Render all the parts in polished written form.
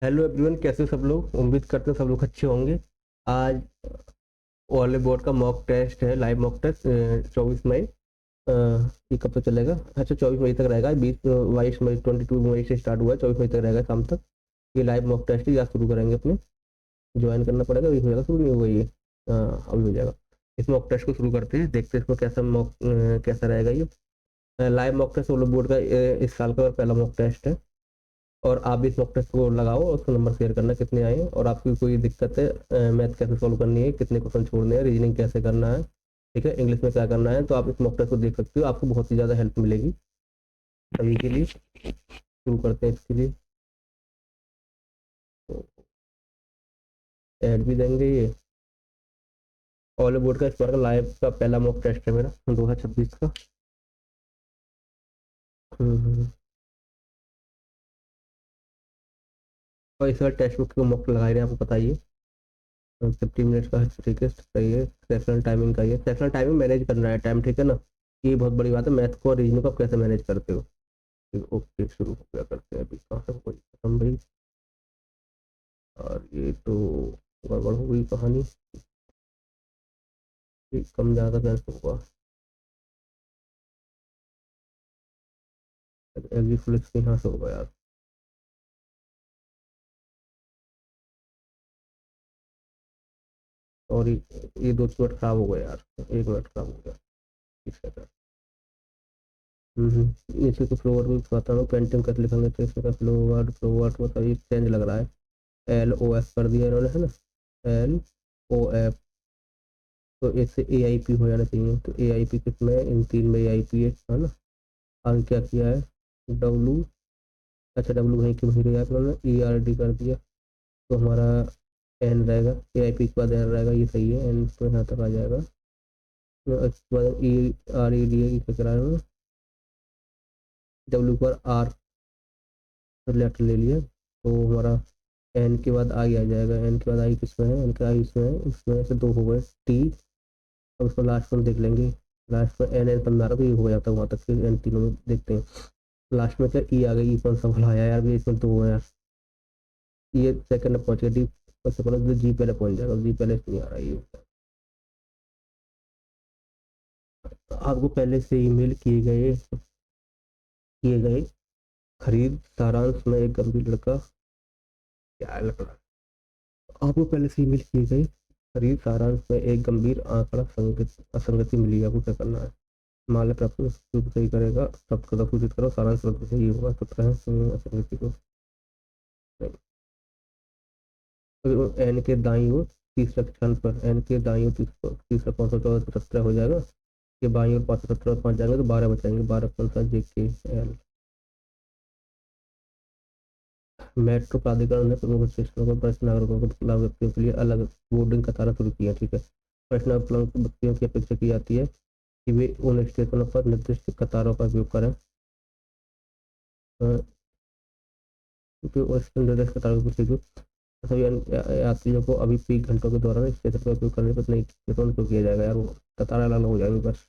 Hello everyone, कैसे हो सब लोग। उम्मीद करते हैं सब लोग अच्छे होंगे। आज वॉली बोर्ड का मॉक टेस्ट है, लाइव मॉक टेस्ट 24 मई। ये कब तक चलेगा? अच्छा, 24 मई तक रहेगा। 22 मई 22 मई से स्टार्ट हुआ है, 24 मई तक रहेगा शाम तक। ये लाइव मॉक टेस्ट ही आज शुरू करेंगे अपने। ज्वाइन करना पड़ेगा, अभी हो जाएगा शुरू, नहीं हुआ ये। अभी हो जाएगा। इस मॉक टेस्ट को शुरू करते हैं, देखते हैं इसमें कैसा कैसा रहेगा ये। Live mock test volley board का इस साल का पहला मॉक टेस्ट है। और आप भी इस मॉक टेस्ट को लगाओ और उसका नंबर शेयर करना कितने आए हैं, और आपकी कोई दिक्कत है, मैथ कैसे सॉल्व करनी है, कितने क्वेश्चन छोड़ने हैं, रीजनिंग कैसे करना है, ठीक है, इंग्लिश में क्या करना है, तो आप इस मॉक टेस्ट को देख सकते हो। आपको बहुत ही ज़्यादा हेल्प मिलेगी सभी के लिए। शुरू करते हैं इसके लिए। तो ऐड भी देंगे ये। ऑल बोर्ड का इस बार का लाइव का पहला मॉक टेस्ट है मेरा 2026 का। हम्म। और इस बार टेक्स्ट बुक को मॉक लगा रहे हैं, आपको बताइए। 15 मिनट का है, ठीक है, सही है। सेक्शनल टाइमिंग का ये सेक्शनल टाइमिंग मैनेज करना है टाइम, ठीक है ना। ये बहुत बड़ी बात है, मैथ को और रीजनिंग को आप कैसे मैनेज करते हो। ठीक, ओके, शुरू हो गया, करते हैं अभी। कहाँ तक कोई खत्म भाई। और ये तो गड़बड़ हो गई कहानी। ये कम ज़्यादा कैसे होगा। एग्जिट फ्लिक्स यहाँ से होगा यार। और ये 2 मिनट खराब हो गए यार। 1 मिनट खराब हो गया। ठीक है। नीचे को फ्लो वर्ड भी बताता हूँ, पेंटिंग कर लिखेंगे तो इसमें फ्लो वर्ड मतलब ये चेंज लग रहा है। LOF कर दिया इन्होंने, है ना। LOF। तो इससे AIP हो जाना चाहिए, तो AIP किसमें है? इन तीन में AIP है ना। आगे क्या किया है? W। अच्छा, W वहीं के वहीं गया, तो उन्होंने ERD कर दिया। तो हमारा N रहेगा, AIP के बाद N रहेगा, ये सही है। N तो यहाँ तक आ जाएगा। तो इसके बाद ERED क्या करा है? W पर R लेटर ले लिया, तो हमारा एन के बाद आई आ जाएगा। एन के बाद आई किसमें है? एन का आई इसमें है, इसमें से दो हो गए टी। अब उसको लास्ट में देख लेंगे। लास्ट में एन एन 15 तो ये हो जाता है वहाँ तक, फिर एन तीनों में देखते हैं। लास्ट में क्या ई आ गई? ई कौन सा भला आया यार, भी इसमें दो है यार। ये सेकंड में पहुंच गया, डी फर्स्ट पहले, जी पहले पहुंच जाएगा, जी पहले नहीं आ रहा है ये। आपको पहले से ईमेल किए गए खरीद सारांश में एक गंभीर लड़का, क्या लग रहा है। आपको पहले से ईमेल किए गए खरीद सारांश में एक गंभीर आंकड़ा असंगति मिली है, आपको क्या करना है? माल्य प्राप्त सही करेगा, प्राप्त कदम सूचित करो, सारांश पत्र सही होगा, 17 है असंगति को। एन के दाईं ओर तीसरा स्थान पर, एन के दाईं ओर तीसरा 514 हो जाएगा। ये बाईं ओर 517 और 5 जाएंगे तो 12 बचाएंगे। 12 कौन सा? JKL। मेट्रो प्राधिकरण ने प्रमुख स्टेशनों पर वरिष्ठ नागरिकों को विकलांग व्यक्तियों के लिए अलग बोर्डिंग कतारें शुरू की है, ठीक है। वरिष्ठ विकलांग व्यक्तियों की अपेक्षा की जाती है कि वे उन स्टेशनों पर निर्दिष्ट कतारों का उपयोग करें, क्योंकि वरिष्ठ निर्दिष्ट कतारों की सभी यात्रियों को अभी पीक घंटों के दौरान स्टेशन का उपयोग करने पर नहीं क्यों किया जाएगा यार, वो कतार अलग हो जाएगी बस।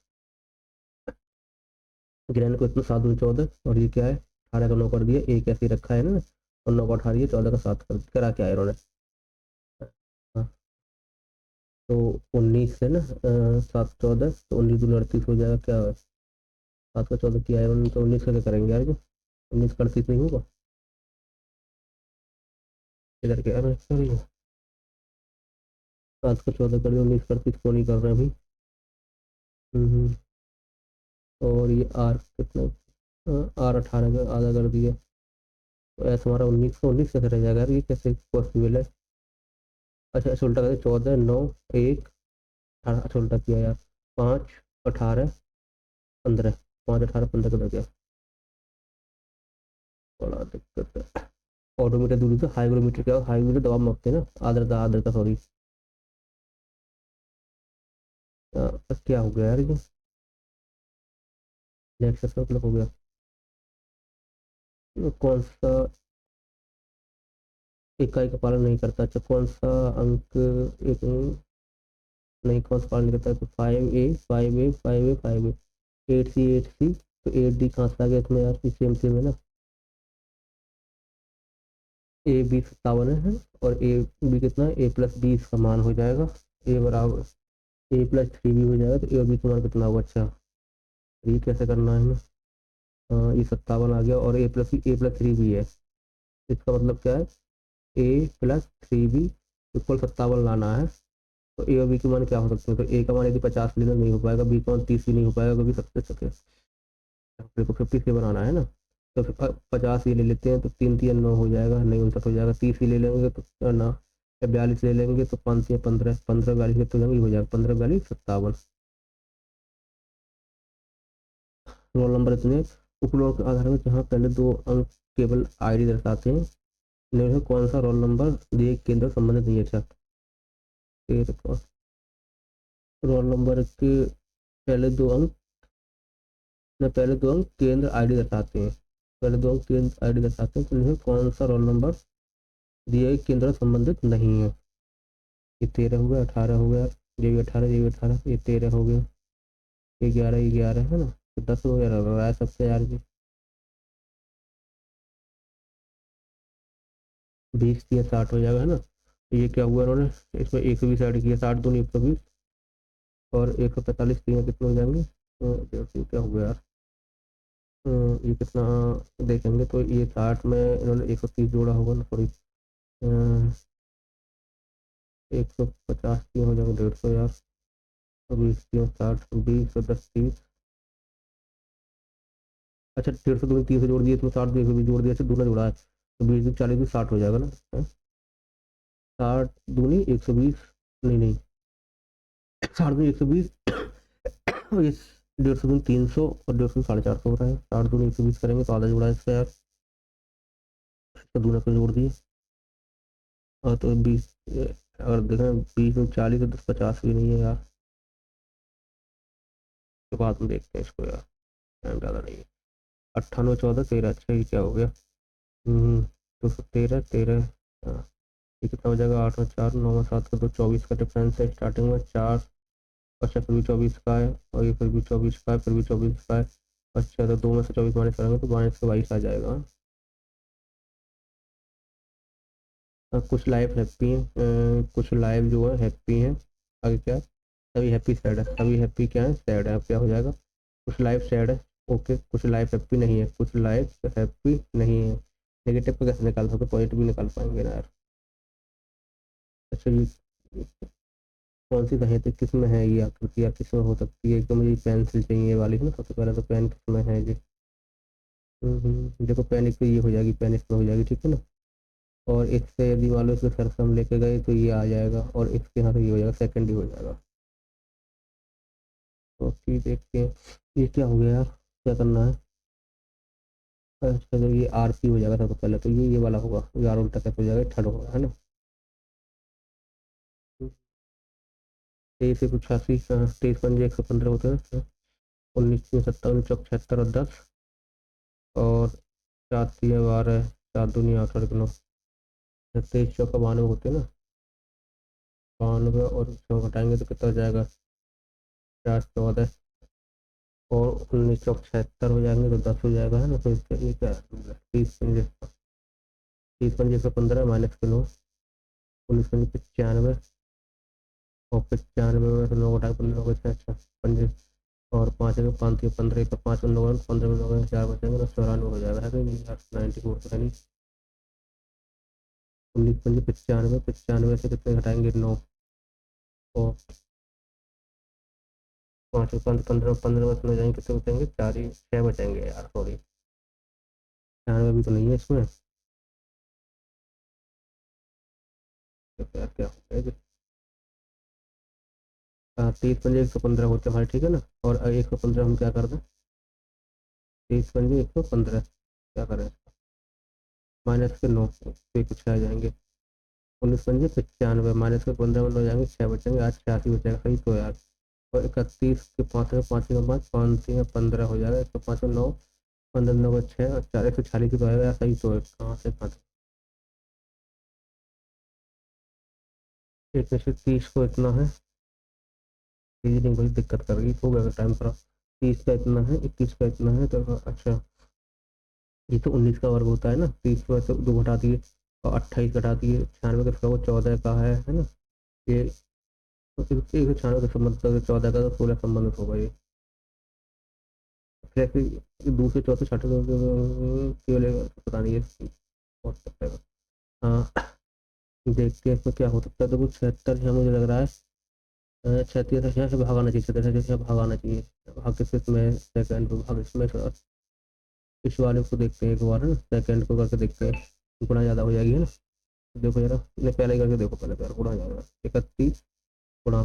ग्रहण को इतना 7 और 14, और ये क्या है? 18 का 9 कर दिया, एक ऐसे ही रखा है ना। और 9 का 18, 14 का 7 करा क्या है इन्होंने। हाँ, तो 19 है ना। 7 14 तो 19 दूनी 38 हो जाएगा, क्या है? 7 का 14 किया है इन्होंने, तो 19 का क्या करेंगे यार? 19 का 38 नहीं होगा इधर के यार, सॉरी। 7 का 14 कर दिया, 19 का 38 को नहीं कर रहे अभी। और ये आर कितना? आर 18 का आधा कर दिया, तो ऐसा हमारा 19 कैसे रह जाएगा यार, ये कैसे पॉसिबल है? अच्छा, ऐसे उल्टा कर 14 9 1 18, अच्छा उल्टा किया यार। 5 18 15, 5 18 15 कर गया। बड़ा दिक्कत है। ऑडोमीटर दूरी से हाइग्रोमीटर, क्या हाइग्रोमीटर दबाव मापते हैं ना, आर्द्रता आर्द्रता सॉरी। क्या हो गया यार ये? नेक्स्ट का मतलब हो गया। कौन सा इकाई का पालन नहीं करता? अच्छा, कौन सा अंक एक नहीं, कौन सा पालन नहीं करता? तो 5A 8C तो 8D कहाँ से आ गया इसमें यार? सेम सेम है ना। ए बी 57 है और ए बी कितना है, ए प्लस बी इसका मान हो जाएगा, ए बराबर ए प्लस 3b हो जाएगा। तो ए और बी का मान कितना होगा, अच्छा ये कैसे करना है हमें, ये 57 आ गया और ए प्लस 3b है, इसका मतलब क्या है, ए प्लस 3b इक्वल 57 लाना है। तो ए और बी के मान क्या हो सकते हैं, तो ए का मान यदि 50 लेना नहीं हो पाएगा, बी का मान 30 भी नहीं हो पाएगा, क्योंकि सबसे सके को 50 से बनाना है ना। तो फिर 50 ही ले लेते हैं, तो 3 3 9 हो जाएगा, नहीं 59 हो जाएगा। 30 ही ले लेंगे तो ना, या 42 ले लेंगे तो 5 या 15, 15 42 कितने हो जाएंगे, हो जाएगा 15 42 57। रोल नंबर इतने उपरोक्त के आधार पर जहाँ पहले 2 अंक केवल आईडी दर्शाते हैं, इनमें से कौन सा रोल नंबर दिए केंद्र संबंधित नहीं है। अच्छा रोल नंबर के पहले 2 अंक केंद्र आईडी दर्शाते हैं, पहले 2 अंक केंद्र आईडी दर्शाते हैं, तो इनमें कौन सा रोल नंबर दिए केंद्र संबंधित नहीं है। ये 13 हो गया, 18 हो गया, ये भी 18, ये भी 18, ये 13 हो गया, ये 11, ये 11 है ना, तो 10 हो गया, रहा है सबसे यार जी। 20 या 60 हो जाएगा है ना। तो ये क्या हुआ इन्होंने, इसमें 120 ऐड किया, 60 दूनी 120 और 145 तीन कितने हो जाएंगे, तो क्या हो गया यार, ये कितना देखेंगे तो ये 60 में इन्होंने 130 जोड़ा होगा ना, सॉरी 150 तीन हो जाएंगे 150 यार, तो 20 तीन 60, 20 और 10 30, अच्छा 150 दूनी 3 से जोड़ दिए, इसमें 60 भी जोड़ दिया, अच्छा दूना जोड़ा है, तो 20 40 भी 60 हो जाएगा ना, 60 दूनी 120, नहीं नहीं 60 दूनी 120 और ये 150 दूनी 300 और 150 450 हो रहा है, 60 दूनी 120 करेंगे तो आधा जोड़ा है इसका यार, इसका दूना को जोड़ दिए, और तो 20 अगर देखें 20 में 40 तो 10 50 भी नहीं है यार, तो बाद में देखते हैं इसको यार, टाइम ज़्यादा नहीं है। 98 14 13, अच्छा ये क्या हो गया, 213 13, हाँ ये कितना हो जाएगा, 8 और 4 9 और 7 का तो 24 का डिफरेंस है, स्टार्टिंग में 4, अच्छा फिर भी 24 का है, और ये फिर भी 24 का है, फिर भी 24 का है, अच्छा तो 2 में से 24 माइनस करेंगे तो माइनस 22 आ जाएगा। कुछ लाइव हैप्पी हैं, कुछ लाइव जो है हैप्पी हैं, आगे क्या है, सभी हैप्पी सैड है, सभी हैप्पी क्या है, सैड है, अब क्या हो जाएगा, कुछ लाइव सैड है, ओके कुछ लाइव हैप्पी नहीं है, कुछ लाइव हैप्पी नहीं है, नेगेटिव को कैसे निकाल सकते, पॉजिटिव भी निकाल पाएंगे ना यार। अच्छा ये कौन सी कहें तो किस में है ये आकृति, या किस में हो सकती है, कि मुझे पेंसिल चाहिए वाली है ना, सबसे पहले तो पेन किस में है ये, देखो पेन एक तो ये हो जाएगी, पेन इसमें हो जाएगी, ठीक है ना, और इससे यदि मान लो इसके सर से हम लेके गए तो ये आ जाएगा, और इसके यहाँ से ये हो जाएगा, सेकंड ही हो जाएगा। तो फिर देखते हैं ये क्या हो गया यार, क्या करना है, अच्छा तो ये आर पी हो जाएगा सबसे पहले, तो ये वाला होगा, ये आर उल्टा कैसे हो जाएगा, थर्ड होगा है ना। 23 186, 23 5 115 होते हैं, 19 57 चौक 76 और 10, और 4 3 12, 4 दूनी 8 और 9, 23 चौका 92 होते हैं ना, 92 और 6 घटाएंगे तो कितना हो जाएगा, 4 14 और 19 चौक 76 हो जाएंगे तो 10 हो जाएगा है ना, तो इसका ये क्या है, 30 पंजे 115 माइनस के 9, 19 पंजे 95 और 95 में से 9 घटा 15 हो गया, अच्छा पंजे और 5 है 5 15 का 5 में 9 15 में 9 4 बचेंगे तो 94 हो जाएगा है कि नहीं यार, 94 तो है नहीं, 19 पंजे 95, 95 से कितने घटाएंगे 9, और 5 5 15 15 में हो जाएंगे, कितने बचेंगे 4 ही 6 बचेंगे यार, सॉरी 96 भी तो नहीं है इसमें, तो क्या क्या हो गया, 30 पंजे 115 होते हैं हमारे, ठीक है ना, और 115 हम क्या कर दें, 30 पंजे 115 क्या करें, माइनस के 9 पे कुछ आ जाएंगे, 19 पंजे 95 माइनस के 15 में हो जाएंगे, 6 बचेंगे, आज 86 बचेगा, सही तो यार, और 31 के 5 में 5 का 5 5 3 15 हो जाएगा, 105 में 9 15 9 का 6 और 4 146 तो आएगा यार, सही तो है, कहाँ से कहाँ तक, एक में से 30 को इतना है, रीजनिंग बड़ी दिक्कत कर रही हो गया टाइम पर, 30 का इतना है, 21 का इतना है, तो अच्छा ये तो 19 का वर्ग होता है ना, 30 में से 2 घटा दिए, और 28 घटा दिए, 96 किसका, वो 14 का है ना। ये 196 का संबंध, 14 का तो 16 संबंधित होगा ये। फिर दूसरे चौथे छठे केवल पता नहीं है, हो सकता है। हाँ, देखते हैं इसमें क्या हो सकता है। देखो 76 यहाँ मुझे लग रहा है, 36 यहाँ से भागाना चाहिए, 36 से यहाँ भागाना चाहिए। भाग किस में, सेकंड पे भाग इसमें। इस वाले को देखते हैं एक बार, है ना, सेकंड को करके देखते हैं, गुणा ज़्यादा हो जाएगी, है ना। देखो जरा, ने पहले ही करके देखो, पहले तो यार गुणा ज़्यादा, 31 गुणा,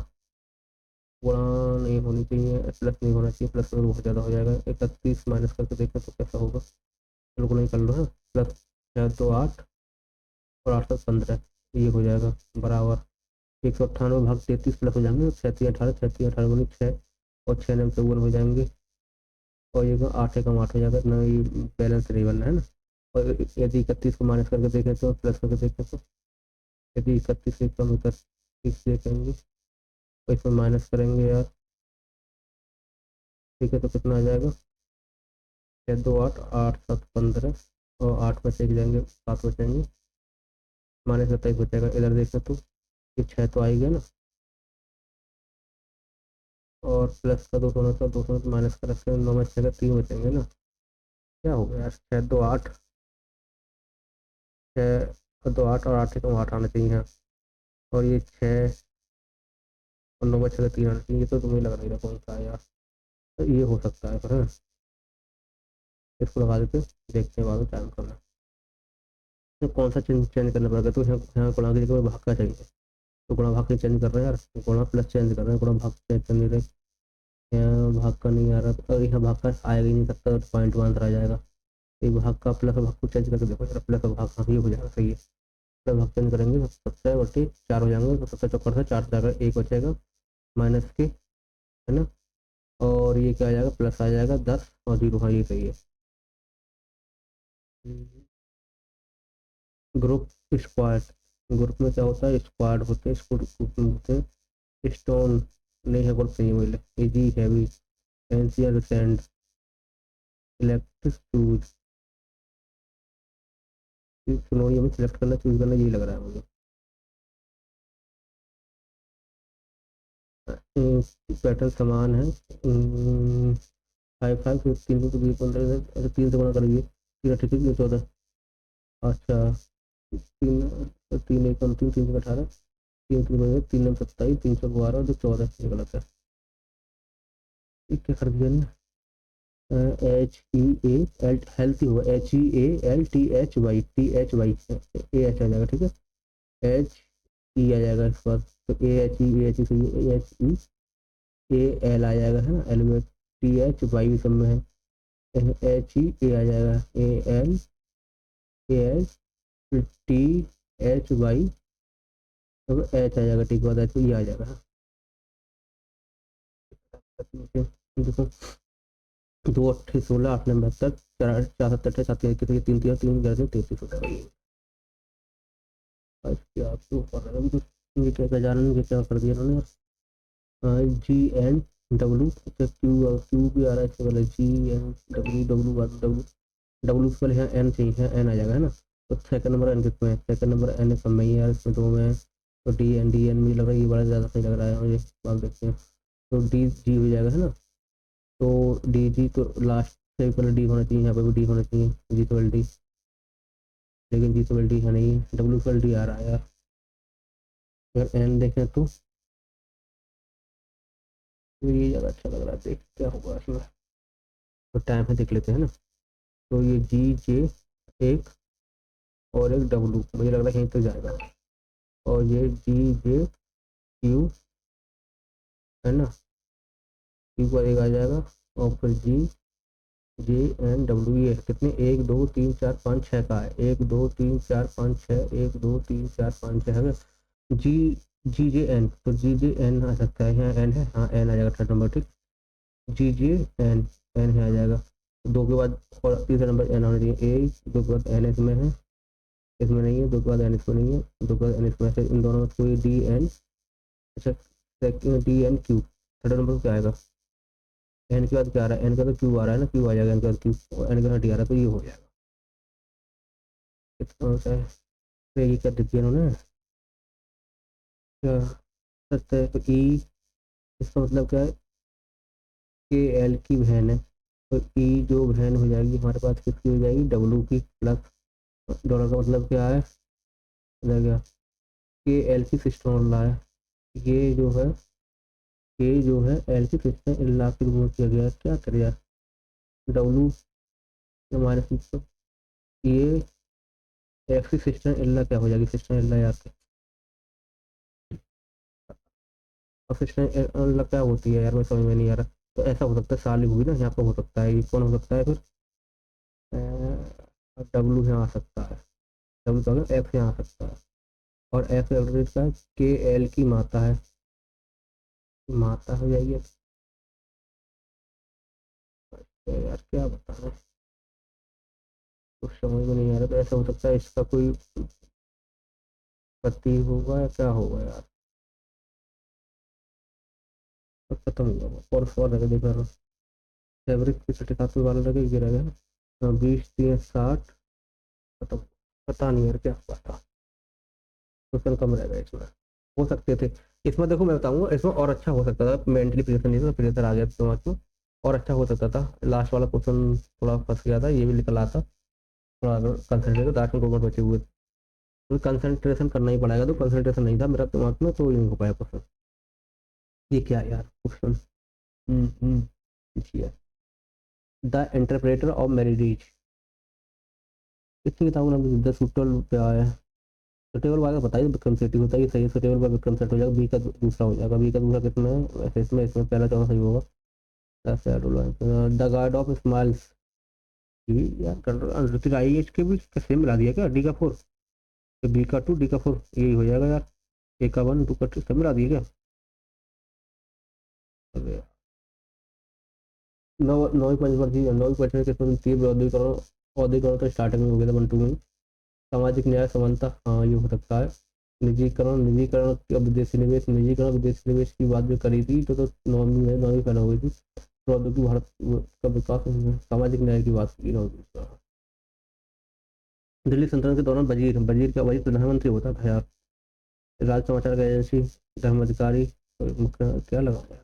गुणा नहीं होनी चाहिए, प्लस नहीं होना चाहिए, प्लस में बहुत ज़्यादा हो जाएगा। 31 माइनस करके देखें तो कैसा होगा, चलो गुणा ही कर लो, है प्लस 6 तो 8 और 8 से 15, ये हो जाएगा बराबर 198 भाग 33 प्लस हो जाएंगे 36 18, 36 18 गुनी 6 और 6 9 54 हो जाएंगे। और ये 8 कम 8 हो जाएगा, ना ये बैलेंस नहीं बनना है ना। और यदि 31 को माइनस करके देखें तो, प्लस करके देखें तो, यदि 31 से कम 31 देखेंगे तो इसमें माइनस करेंगे यार, ठीक है, तो कितना आ जाएगा, 6 2 8, 8 7 15 और 8 में से जाएंगे 7 बचेंगे, माइनस 27 बचेगा। इधर देखें तो ये 6 तो आएगा ना, और प्लस का 2 होना था, 2 तो माइनस का रखेंगे, 9 में 6 का 3 बचेंगे ना। क्या हो गया यार, 6 2 8, 6 2 8 और 8 से कम 8 आना चाहिए यहाँ। और ये 6 और 9 में 6 का 3 आना चाहिए, तो तुम्हें लग रहा है कौन सा है यार, तो ये हो सकता है पर, है इसको लगा देते, देखते हैं बाद में क्या करना है। तो कौन सा चेंज चेंज करना पड़ेगा, तो यहाँ गुणा की जगह भाग का चाहिए, तो गुणा भाग चेंज कर रहे हैं यार, गुणा प्लस चेंज कर रहे हैं, गुणा भाग चेंज कर नहीं रहे। यहाँ भाग का नहीं आ रहा, और यहाँ भाग का आएगा ही नहीं सकता, पॉइंट वन आ जाएगा। एक भाग का प्लस भाग को चेंज करके देखो जरा, प्लस भाग का ये हो जाएगा, सही है। प्लस भाग चेंज करेंगे तो 70/4 हो जाएंगे, तो 70 चौकर से 4 जाएगा, 1 बचेगा माइनस के, है ना। और ये क्या आ जाएगा, प्लस आ जाएगा 10 और 0, हाँ ये सही है। ग्रुप स्क्वाड, ग्रुप में क्या होता है, स्क्वाड होते हैं, ग्रुप में होते हैं। स्टोन नहीं है, ग्रुप नहीं मिले, easy heavy, ancient sand, electric choose, सुनो ये सिलेक्ट करना, चूज करना, यही लग रहा है मुझे। पैटर्न समान है, 5 5 फिर 3 को 15, अच्छा 3 से गुणा करेंगे, 3 ठीक है 14, अच्छा 3 3 1 3 3 से 18, 3 3 3 9 27, 3 से 12 जो 14, ये गलत है। क्या कर दिया ना, HEA हेल्थी होगा, HEALTHY, THY AH आ जाएगा, ठीक है, HE आ जाएगा इस बार, तो AHE सही है, HEAL आ जाएगा, है ना, एल में THY भी सब में है, HEA आ जाएगा, ALAHTHY, तो H आ जाएगा, ठीक है, बाद H ये आ जाएगा। देखो 2 8 16 8 9 72, 4 4 7 8 7 3 3 3 3 3 11 33 हो जाएगा। क्या क्यों कर रहे हैं, ये क्या जान नहीं, क्या कर दिया उन्होंने। GN W, अच्छा क्यू भी आ रहा है इससे पहले, GN W डब्ल्यू से पहले यहाँ एन चाहिए, यहाँ एन आ जाएगा, है ना। तो सेकंड नंबर एन किसमें है, सेकंड नंबर एन सब में ही है यार, इसमें 2 में है, तो डी एन मुझे लग रहा है ये बड़ा ज़्यादा सही लग रहा है मुझे, आप देखते हैं। तो डी जी हो जाएगा, है ना। तो डी जी तो लास्ट से पहले डी होना चाहिए, यहाँ पे भी डी होना चाहिए, जी तो डी, लेकिन जी तो डी है नहीं, डब्ल्यू तो डी आ रहा है यार। अगर एन देखें तो ये ज़्यादा अच्छा लग रहा है, देख क्या होगा इसमें, तो टाइम है देख लेते हैं ना। तो ये जी जे एक और एक डब्ल्यू, मुझे लग रहा है यहीं तक जाएगा, और ये जी जे क्यू, है ना, क्यू का एक आ जाएगा, और फिर जी जे एन डब्ल्यू, ये कितने, 1 2 3 4 5 6 का है, 1 2 3 4 5 6, 1 2 3 4 5 6 है। जी जी जे एन, तो जी जे एन आ सकता है, यहाँ एन है, हाँ एन आ जाएगा थर्ड नंबर, ठीक, जी जे एन, एन है आ जाएगा। दो के बाद और तीसरा नंबर एन होना चाहिए, ए, दो के बाद एन इसमें है, इसमें नहीं है, दो के बाद एन इसमें नहीं है, दो के बाद एन इसमें है, इन दोनों में कोई डी एन, अच्छा D N Q, third number क्या आएगा, एन के बाद क्या आ रहा है, एन का तो क्यू आ रहा है ना, क्यू आ जाएगा, एन के बाद क्यू, एन के बाद डी आ रहा है, तो ये हो जाएगा, कितना होता है, तो ये क्या दिख गया उन्होंने, क्या सकता है तो ई, इसका मतलब क्या है, के एल की बहन है, तो ई जो बहन हो जाएगी हमारे पास किसकी हो जाएगी, डब्लू की प्लस डॉलर का मतलब क्या है, समझा गया, के एल की सिस्टर इन है, ये जो है, ये जो है एल की सिस्टर इन लॉ के रूप में किया गया है, क्या करे यार, डब्लू हमारे सिस्टर, ये एक्स की सिस्टर इन लॉ क्या हो जाएगी, सिस्टर इन लॉ यार, और सिस्टर इन लॉ क्या होती है यार, मैं समझ में नहीं आ रहा, तो ऐसा हो सकता है साली हुई ना यहाँ पर, हो सकता है ये कौन हो सकता है फिर, डब्लू यहाँ आ सकता है, डब्लू तो एक्स यहाँ आ सकता है, और एक्स का के एल की माता है, माता हो जाएगी, तो यार क्या बताना, कुछ समझ में नहीं आ रहा, तो ऐसा हो सकता है इसका कोई पति होगा या क्या होगा यार, तो खत्म हुआ और लगे देख रहा हूँ, फैब्रिक की छठी सातवीं वाला लगे गिरा गया, 20 30 60 खत्म, पता नहीं यार क्या पता, क्वेश्चन कम रहेगा इसमें, हो सकते थे, इसमें देखो मैं बताऊंगा, इसमें और अच्छा हो सकता था, मेंटली प्रेशर नहीं था, प्रेशर आ गया दिमाग में, और अच्छा हो सकता था, लास्ट वाला क्वेश्चन थोड़ा फंस गया था, ये भी निकल आता, थोड़ा अगर कंसंट्रेट लास्ट में 2 मिनट बचे हुए, तो कंसंट्रेशन करना ही पड़ेगा, तो कंसंट्रेशन नहीं था मेरा दिमाग में, तो ये नहीं हो पाया क्वेश्चन, ये क्या यार question, the interpreter of marriage, कितनी किताबों ने 10 पे आया है, सुटेबल वाला बताइए, विक्रम सेठी होता है, ये सही है, सुटेबल का विक्रम सेठ हो जाएगा, बी का दूसरा हो जाएगा, बी का दूसरा किसमें है, वैसे इसमें पहला चौथा सही होगा, द गार्ड ऑफ स्माइल्स, यार आई एच के भी सेम मिला दिया क्या, डी का 4, बी का 2 डी का 4 यही हो जाएगा यार, ए का 1 2 का 2 सब मिला दिया क्या, अरे नौ नौवीं पंचवर्षीय नौवीं पंचवर्षीय के तुरंत तीव्र औद्योगिकरण तो स्टार्टिंग में हो गया था 1 2 में, सामाजिक न्याय समानता, हाँ ये हो सकता है, निजीकरण का विदेशी निवेश, निजीकरण विदेशी निवेश की बात जो करी थी, तो 9वीं पहले हो गई थी, प्रौद्योगिकी भारत का विकास, सामाजिक न्याय की बात की, दिल्ली सल्तनत के दौरान वजीर वजीर का वजीर प्रधानमंत्री होता था यार, राज्य समाचार का एजेंसी, धर्माधिकारी, क्या लगा यार,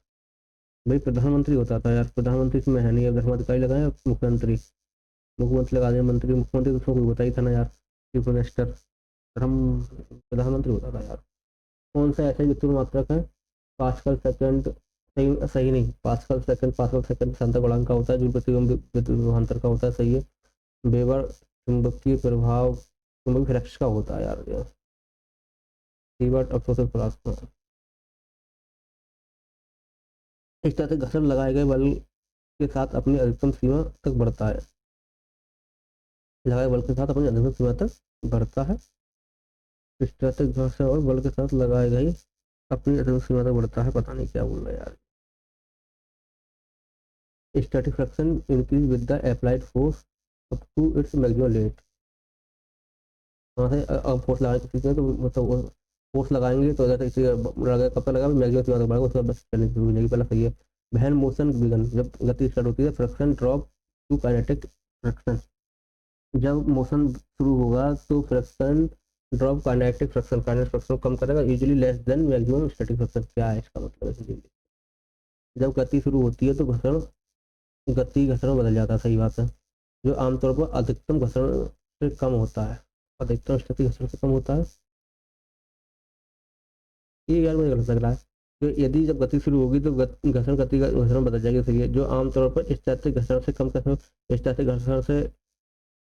भाई प्रधानमंत्री होता था यार, प्रधानमंत्री में है नहीं, अब धर्माधिकारी लगाए मुख्यमंत्री, मुख्यमंत्री लगा दिया मंत्री, मुख्यमंत्री तो उसमें कोई होता ही था ना यार, चीफ मिनिस्टर, हम प्रधानमंत्री होता था यार, कौन सा ऐसा वित्तीय मात्रक है, पास्कल सेकंड, सही सही नहीं, पास्कल सेकंड शांता गुणांक का होता है, जो विद्युत विभवांतर का होता है, सही है, वेबर चुंबकीय प्रभाव, चुंबकीय फ्लक्स का होता है यार, सीबर्ट और सोशल फ्लास्क, इस तरह से घर्षण लगाए गए बल के साथ अपनी अधिकतम सीमा तक बढ़ता है, लगाए बल के साथ अपनी अधिकतम सीमा तक बढ़ता है, इस तरह से घर्षण और बल के साथ लगाए गए अपनी अधिकतम सीमा तक बढ़ता है, पता नहीं क्या बोल रहा है यार, static friction increase with the applied force up to its maximum limit, वहाँ से फोर्स लगाने की चीज़ें तो मतलब फोर्स लगाएंगे तो जैसे लगा कब तक लगा मैक्सिमम सीमा तक बढ़ेगा, उसके बाद बस चलनी शुरू हो जाएगी, पहला सही है, वहन मोशन बिगन, जब गति स्टार्ट होती है, friction drop to kinetic friction, जब मोशन शुरू होगा तो friction drop kinetic friction, kinetic friction कम करेगा, usually less than maximum static friction, क्या है इसका मतलब है, जब गति शुरू होती है तो घर्षण बदल जाता है, सही बात है, जो आमतौर पर अधिकतम घर्षण से कम होता है, अधिकतम स्थिति घर्षण से कम होता है, ये यार मुझे गलत लग रहा है, तो यदि जब गति शुरू होगी तो घर्षण गति का घर्षण बदल जाएगी, सही है, जो आमतौर पर स्टैटिक घर्षण से कम घर्षण, स्टैटिक घर्षण से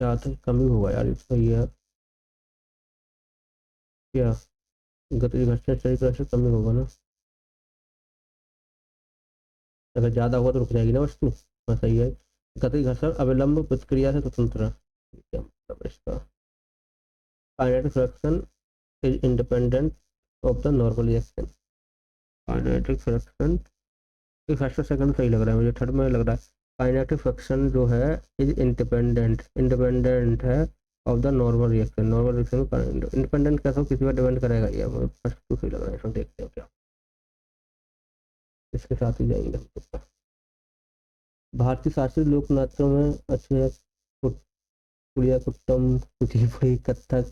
क्या कम ही होगा यार, सही है, क्या गति घर्षण स्टैटिक घर्षण कम ही होगा ना, अगर ज़्यादा हुआ तो रुक जाएगी ना वस्तु, हाँ सही है, गति घर्षण अविलंब प्रतिक्रिया से स्वतंत्र है, क्या मतलब इसका, kinetic friction is independent of the normal reaction, kinetic friction, first और सेकंड सही लग रहा है मुझे, थर्ड में लग रहा है, काइनेटिक फ्रिक्शन जो है इज इंडिपेंडेंट है of the normal reaction independent कैसा हो, किसी पर डिपेंड करेगा, ये फर्स्ट तो सही लग रहा है, इसमें देखते हैं क्या, इसके साथ ही जाएंगे हम तो। भारतीय शास्त्रीय लोक नाट्यों में अच्छे कुड़िया कुट्टम, कुचिपुड़ी, कथक,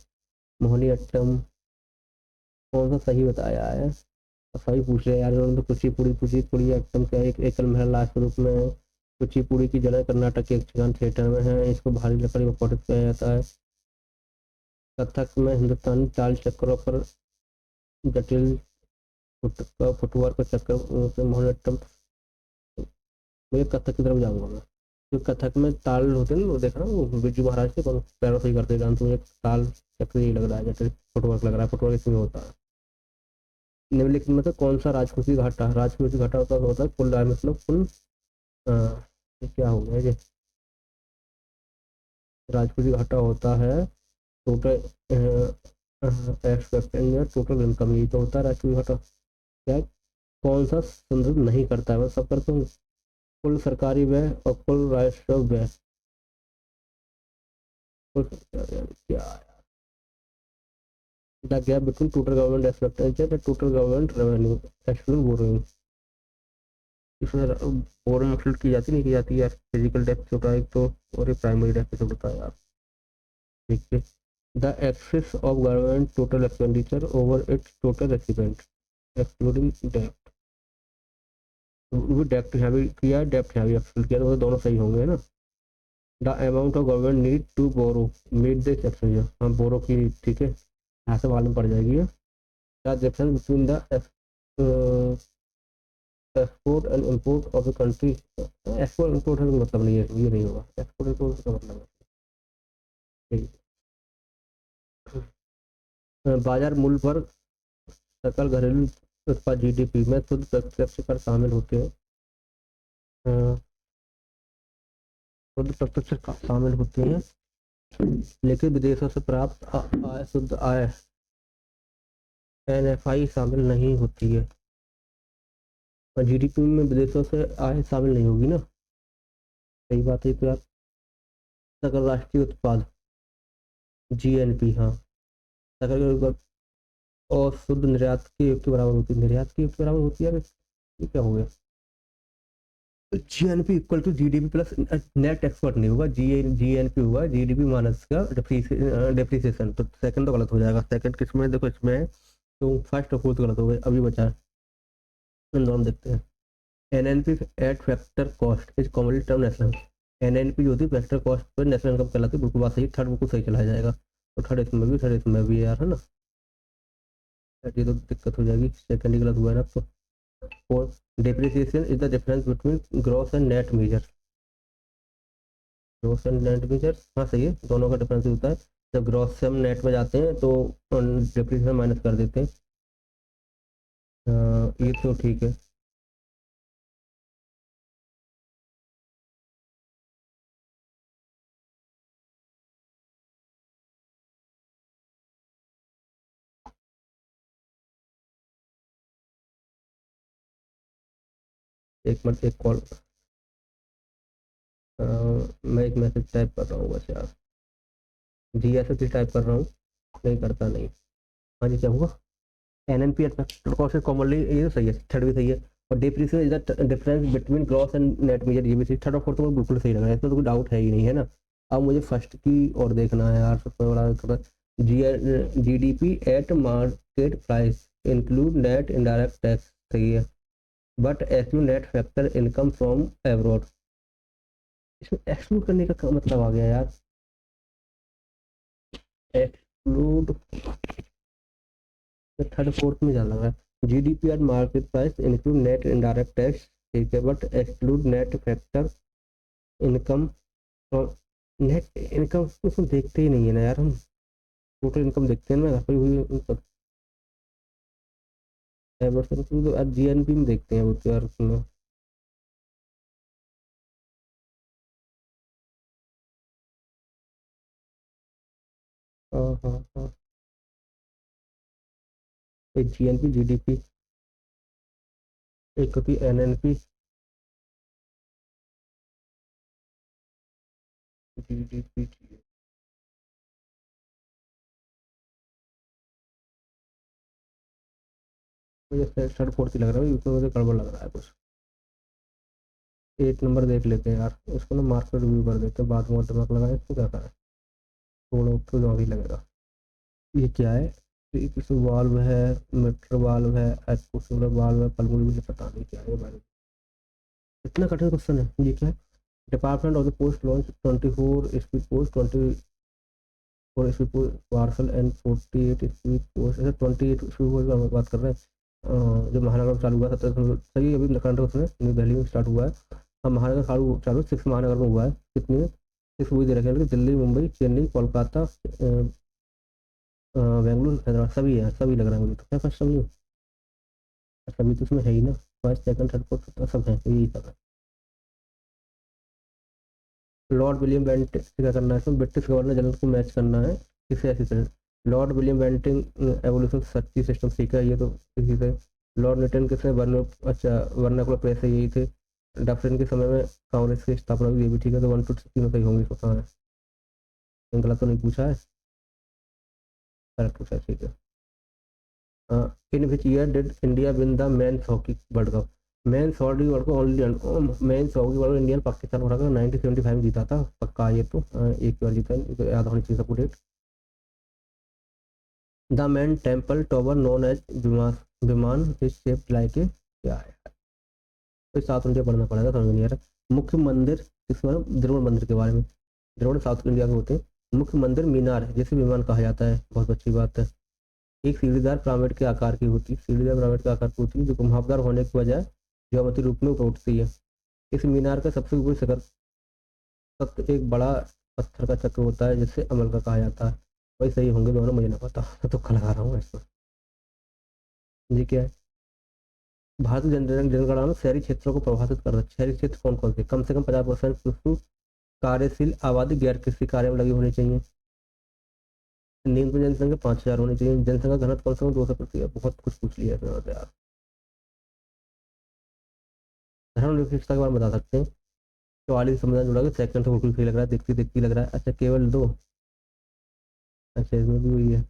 मोहिनीअट्टम कौन सा सही बताया है? सही पूछ रहे हैं यार, उन्होंने तो कुचिपुड़ी अट्टम क्या एक एकल महल लाश स्वरूप में है। कुचिपुड़ी की जगह कर्नाटक के यक्षगान थिएटर में है। इसको भारी लकड़ी में पठित किया जाता है। कथक में हिंदुस्तानी ताल चक्रों पर जटिल फुटवर्क चक्कर से मोहिनीअट्टम। मैं कथक की तरफ जाऊंगा मैं। जो कथक में ताल होते हैं ना, वो देख रहा हूँ बिरजू महाराज के पैरों से ही करते डांस, तो मुझे ताल चक्र ही लग रहा है, जैसे फुटवर्क लग रहा है, फुटवर्क इसमें होता है। निम्नलिखित में से कौन सा राजपूती घाटा होता है कुल राय मतलब कुल ये क्या हो गया ये? राजपूती घाटा होता है टोटल एक्सपेक्टेड टोटल इनकम, यही तो होता है राजपूती घाटा। क्या कौन सा संदर्भ नहीं करता है, मैं सब करता हूँ। कुल सरकारी व्यय और कुल राजस्व व्यय। क्या the gap between total government expenditure and total government revenue excluding borrowing. इसमें बोरोइंग एक्सक्लूड की जाती नहीं की जाती यार, फिजिकल डेप्थ होता है एक तो, और एक प्राइमरी डेप्थ होता है यार। ठीक है। The excess of government total expenditure over its total receipts excluding डेप्थ। डेप्थ हैवी किया, डेप्थ हैवी एक्सक्लूड किया, तो दोनों सही होंगे ना। The amount of government need to borrow meet this expenditure, हाँ बोरो की, ठीक है, यहाँ से मालूम पड़ जाएगी। The difference between the export and import of the country. Export import का मतलब नहीं है, ये नहीं होगा, एक्सपोर्ट इम्पोर्ट का मतलब है। बाजार मूल्य पर सकल घरेलू उत्पाद जीडीपी में शुद्ध प्रत्यक्ष कर शामिल होते हैं। शुद्ध प्रत्यक्ष कर शामिल होते हैं, लेकिन विदेशों से प्राप्त आय शुद्ध आय एनएफआई शामिल नहीं होती है। और जीडीपी में विदेशों से आय शामिल नहीं होगी ना, सही बात है। तो यार सकल राष्ट्रीय उत्पाद जीएनपी, हाँ सकल, और शुद्ध निर्यात के योग के बराबर होती है, निर्यात के योग के बराबर होती है। ये क्या हो गया? GNP equal to GDP plus net export नहीं होगा, जीएनपी होगा जीडीपी माइनस का डेप्रिसिएशन। तो सेकंड तो गलत हो जाएगा। सेकंड किसमें देखो, इसमें तो फर्स्ट और फोर्थ गलत हो गए, अभी बचा इन दोनों देखते हैं। NNP eight factor cost is commonly term national. NNP जो होती है factor cost per national income कहलाती है, बिल्कुल बात सही। थर्ड बिल्कुल सही चला जाएगा, तो थर्ड इसमें भी यार है ना, ये तो दिक्कत हो जाएगी, सेकंड ही गलत हुआ है ना। तो four, depreciation is the difference between gross and net measure. Gross and net measure, हाँ सही है, दोनों का डिफरेंस होता है। जब ग्रॉस से हम नेट में जाते हैं तो डेप्रिसिएशन माइनस कर देते हैं। ये तो ठीक है। एक मिनट, एक कॉल, मैं एक मैसेज टाइप कर रहा हूँ बस यार। जी ऐसे भी टाइप कर रहा हूँ, नहीं करता नहीं। हाँ जी क्या हुआ? एनएनपी कॉस्ट कॉमनली, ये तो सही है, थर्ड भी सही है। और depreciation is the difference between gross and net measure, ये भी सही। थर्ड और फोर्थ तो बिल्कुल सही लग रहा है, इसमें तो कोई डाउट है ही नहीं है ना। अब मुझे फर्स्ट की और देखना है यार, सबसे बड़ा GDP at market price include net indirect tax, सही है। But exclude net factor income from abroad. इसमें एक्सक्लूड करने का क्या मतलब आ गया यार? एक्सक्लूड थर्ड फोर्थ में ज्यादा लग रहा है। GDP at market price include net indirect tax, ठीक है, but exclude net factor income from. Net income उसमें देखते ही नहीं है ना यार हम, टोटल इनकम देखते हैं ना घर पर हुई। तो जीएनपी में देखते हैं वो तो यार उसमें। हाँ हाँ हाँ, एक जीएनपी जीडीपी, एक होती एनएनपी जीडीपी। मुझे थर्ड फोर्थ ही लग रहा है, उसमें मुझे गड़बड़ लग रहा है कुछ। एक नंबर देख लेते हैं यार, इसको ना मार्केट रिव्यू कर देते हैं, बाद में और दिमाग लगाए इसको क्या करें, थोड़ा तो जो भी लगेगा। ये क्या है? किस वाल्व है, मीटर वाल्व है, एक्सक्लूसिव वाल्व है, पल्मोनरी, मुझे पता नहीं क्या है भाई, इतना कठिन क्वेश्चन है ये क्या है? Department of the post launch 24 speed post, 24 speed post parcel and 48 speed post, ऐसे 28 स्पीड पोस्ट की बात कर रहे हैं। जो महानगर में चालू हुआ 17 सही, अभी करंट उसमें न्यू दिल्ली में स्टार्ट हुआ है। अब महानगर चालू चालू 6 महानगर में हुआ है। कितनी 6 वही दे रखे हैं, दिल्ली, मुंबई, चेन्नई, कोलकाता, बेंगलुरु, हैदराबाद, सभी है, सभी लग रहा है मुझे तो। क्या फर्स्ट सभी, सभी तो उसमें है ही ना, फर्स्ट सेकंड थर्ड फोर्थ तो सब है, तो यही सब है। लॉर्ड विलियम बेंटिंग से क्या करना है, इसमें ब्रिटिश गवर्नर जनरल को मैच करना है किसे, ऐसी तरह लॉर्ड विलियम बेंटिंग एवोल्यूशन सर्ची सिस्टम सीखा है, ये तो इसी से। लॉर्ड निटन किसने वर्ण, अच्छा वर्नाकुलर प्रेस है, यही थे। डफरिन के समय में कांग्रेस की स्थापना हुई, ये भी ठीक है, तो 1 to 16 सही होंगे, इसको कहाँ है, गलत तो नहीं पूछा है, करेक्ट पूछा है, ठीक है। In which year did India win the men's hockey world cup? Men's hockey world cup only, men's hockey world India Pakistan हो रहा था, 1975 में जीता था पक्का, ये तो एक बार जीता है, ये तो याद होनी चाहिए सबको date. The main temple tower known as vimana is shaped like a, क्या है, कोई साउथ इंडिया पढ़ना पड़ेगा, समझ नहीं आ रहा। मुख्य मंदिर किस बारे में, द्रविड़ मंदिर के बारे में। द्रविड़ साउथ इंडिया के होते हैं। मुख्य मंदिर मीनार है जिसे विमान कहा जाता है, बहुत अच्छी बात है। एक सीढ़ीदार पिरामिड के आकार की होती है, सीढ़ीदार पिरामिड के आकार की होती है, जो घुमावदार होने की बजाय ज्योमेट्री रूप में ऊपर उठती है। इस मीनार का सबसे ऊपरी शिखर तक एक बड़ा पत्थर का चक्र होता है जिससे अमल का कहा जाता है। वही सही होंगे दोनों, मुझे ना पता, मैं तुक्का लगा रहा हूँ इसमें। ये क्या है? भारतीय जनगणना में शहरी क्षेत्रों को प्रभावित कर रहा है। शहरी क्षेत्र कौन कौन से कम 50% कार्यशील आबादी गैर कृषि कार्य में लगी होनी चाहिए। न्यूनतम जनसंख्या 5,000 होनी चाहिए। जनसंख्या घनत्व कम से कम 200%, बहुत कुछ पूछ लिया इसमें तो यार। धर्मनिरपेक्षता के बारे में बता सकते हैं। 44 संविधान जुड़ा गया, सेकंड तो बिल्कुल सही लग रहा है, देखती देखती लग रहा है। अच्छा केवल दो, अच्छा इसमें भी वही है।